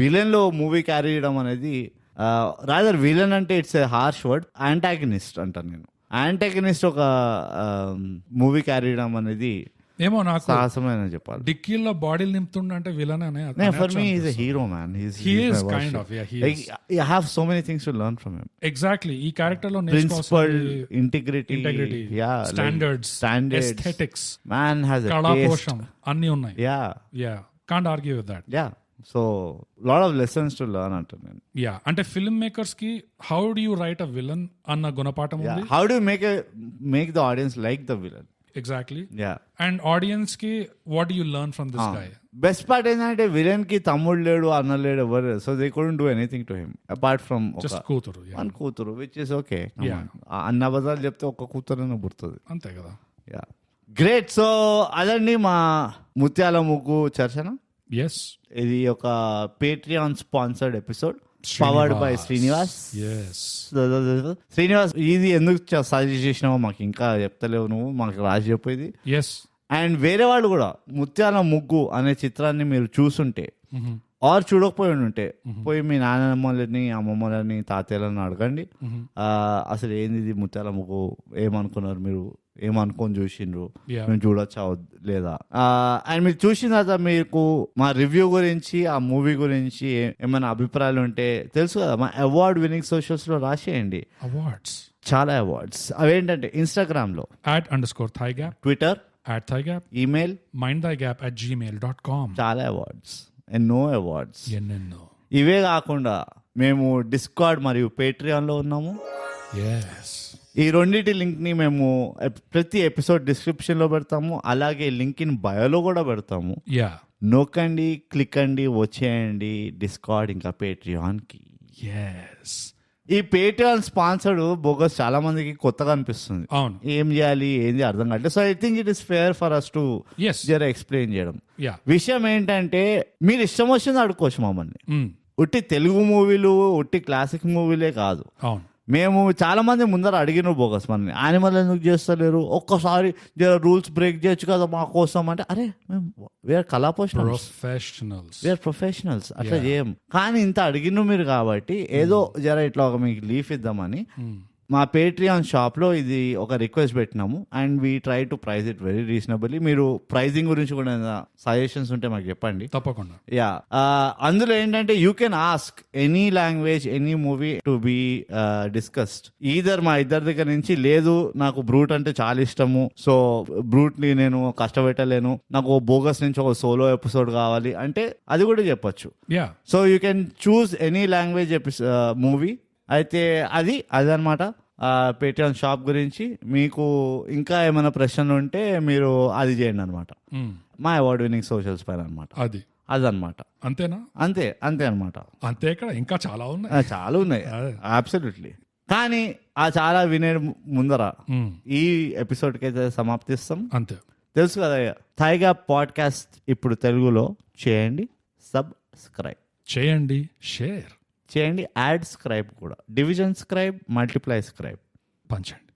విలన్ లో మూవీ క్యారీ చేయడం అనేది రాదర్ విలన్ అంటే it's A harsh word. Antagonist అంటాను నేను. యాంటాగనిస్ట్ ఒక మూవీ క్యారీ చేయడం అనేది ఏమో నాకు సాహసమైన చెప్పాలి. డిక్కీలో బాడీలు నింపుతుండే విలన్ అనే. For me is a hero man. He is kind of, I have so many things to learn from him. Exactly. ఈ క్యారెక్టర్ లో principle, integrity, standards, aesthetics, man has a taste, అన్ని ఉన్నాయి. Can't argue with that. So lot of lessons to learn అంటాను నేను. అంటే ఫిల్మ్ మేకర్స్ కి how do you write a villain అన్న గుణపాఠం ఉంది. How do you make the audience like the villain? Exactly. Yeah and audience కి what you learn from this guy? Best part ఏంటంటే విలన్ కి తమ్ముడు లేడు, అన్న లేడు, ఎవరు. So they couldn't do anything to him apart from just కూతురు. వన్ కూతురు, విచ్ ఇస్ ఓకే. Yeah. అన్న అబద్ధాలు చెప్తే ఒక్క కూతురు పుడుతుంది. అంతే కదా. Yeah great. సో అదండి మా ముత్యాల ముగ్గు చర్చన. ఎస్, ఇది ఒక Patreon sponsored episode, powered by Srinivas. Yes. Srinivas, ఇది ఎందుకు సజెస్ట్ చేసినావో మాకు ఇంకా చెప్తలేవు నువ్వు, మాకు రాసి చెప్పేది. ఎస్. అండ్ వేరే వాళ్ళు కూడా ముత్యాల ముగ్గు అనే చిత్రాన్ని మీరు చూసుంటే ఆర్ చూడకపోయి ఉంటే పోయి మీ నాన్నమ్మలని, అమ్మమ్మలని, తాతయ్యలని అడగండి. అసలు ఏంది ఇది ముత్యాల ముగ్గు, ఏమనుకున్నారు మీరు, ఏమనుకొని చూసిండ్రు, మేము చూడొచ్చా లేదా. అండ్ మీరు చూసిన తర్వాత మీకు మా రివ్యూ గురించి, ఆ మూవీ గురించి ఏమైనా అభిప్రాయాలు ఉంటే తెలుసు కదా, మా అవార్డ్ విన్నింగ్ సోషల్స్ లో రాసేయండి. అవార్డ్స్, చాలా అవార్డ్స్. అవేంటంటే ఇన్స్టాగ్రామ్ లో @_thigap, Twitter @thigap, email mindthigap@gmail.com. చాలా అవార్డ్స్, ఎన్నో అవార్డ్స్. ఎన్నెన్నో. ఇవే కాకుండా మేము డిస్కార్డ్ మరియు పేట్రియాన్ లో ఉన్నాము. ఎస్. ఈ రెండింటి లింక్ ని మేము ప్రతి ఎపిసోడ్ డిస్క్రిప్షన్ లో పెడతాము, అలాగే లింక్ ఇన్ బయోలో కూడా పెడతాము. యా, నొక్కండి, క్లిక్ అండి, వచ్చేయండి డిస్కార్డ్ ఇంకా పేట్రియాన్ కి. ఎస్. ఈ పేట్రియాన్ స్పాన్సర్డ్ బోగస్ చాలా మందికి కొత్తగా అనిపిస్తుంది. అవును. ఏం చేయాలి, ఏంది అర్థం కావట్లేదు. So I think it is fair for us to Yes. జర ఎక్స్ప్లెయిన్ చేయడం. యా. విషయం ఏంటంటే మీరు ఇష్టం వచ్చింది అడుకోవచ్చు మమ్మల్ని. Mm. ఉట్టి తెలుగు మూవీలు, ఉట్టి క్లాసిక్ మూవీలే కాదు. అవును. మేము చాలా మంది ముందర అడిగిన బోగస్ మనని, యానిమల్ ఎందుకు చేస్తలేరు, ఒక్కసారి రూల్స్ బ్రేక్ చేయొచ్చు కదా మా కోసం అంటే, అరే మేము వీఆర్ కళా ప్రొఫెషనల్స్, వీఆర్ ప్రొఫెషనల్స్, అట్లా చేయం. కానీ ఇంత అడిగిన మీరు కాబట్టి ఏదో జర ఇట్లా ఒక మీకు లీఫ్ ఇద్దామని మా పేట్రియాన్ షాప్ లో ఇది ఒక రిక్వెస్ట్ పెట్టినాము. And we try to price it very reasonably. మీరు ప్రైజింగ్ గురించి కూడా సజెషన్స్ ఉంటే మాకు చెప్పండి. తప్పకుండా. యా, అందులో ఏంటంటే you can ask any language, any movie to be discussed. Either మా ఇద్దరి దగ్గర నుంచి, లేదు నాకు బ్రూట్ అంటే చాలా ఇష్టము, సో బ్రూట్ ని నేను కష్టపెట్టలేను, నాకు బోగస్ నుంచి ఒక సోలో ఎపిసోడ్ కావాలి అంటే అది కూడా చెప్పొచ్చు. Yeah. So you can choose any language movie. అయితే అదనమాట పేట్రియాన్ షాప్ గురించి. మీకు ఇంకా ఏమైనా ప్రశ్నలు ఉంటే మీరు అది చేయండి అనమాట, మా అవార్డ్ విన్నింగ్ సోషల్స్ పైన అనమాట. అదనమాట. అంతేనా? అంతే అనమాట. అంతే. ఇక్కడ ఇంకా చాలా ఉన్నాయి, చాలా ఉన్నాయి అబ్సల్యూట్లీ. కానీ ఆ చాలా వినే ముందర ఈ ఎపిసోడ్కి అయితే సమాప్తిస్తాం. అంతే. తెలుసు కదా, థైగా పాడ్కాస్ట్ ఇప్పుడు తెలుగులో చేయండి, సబ్స్క్రైబ్ చేయండి, షేర్ చేయండి, యాడ్ స్క్రైబ్ కూడా, డివిజన్ స్క్రైబ్, మల్టిప్లై స్క్రైబ్ పంచండి.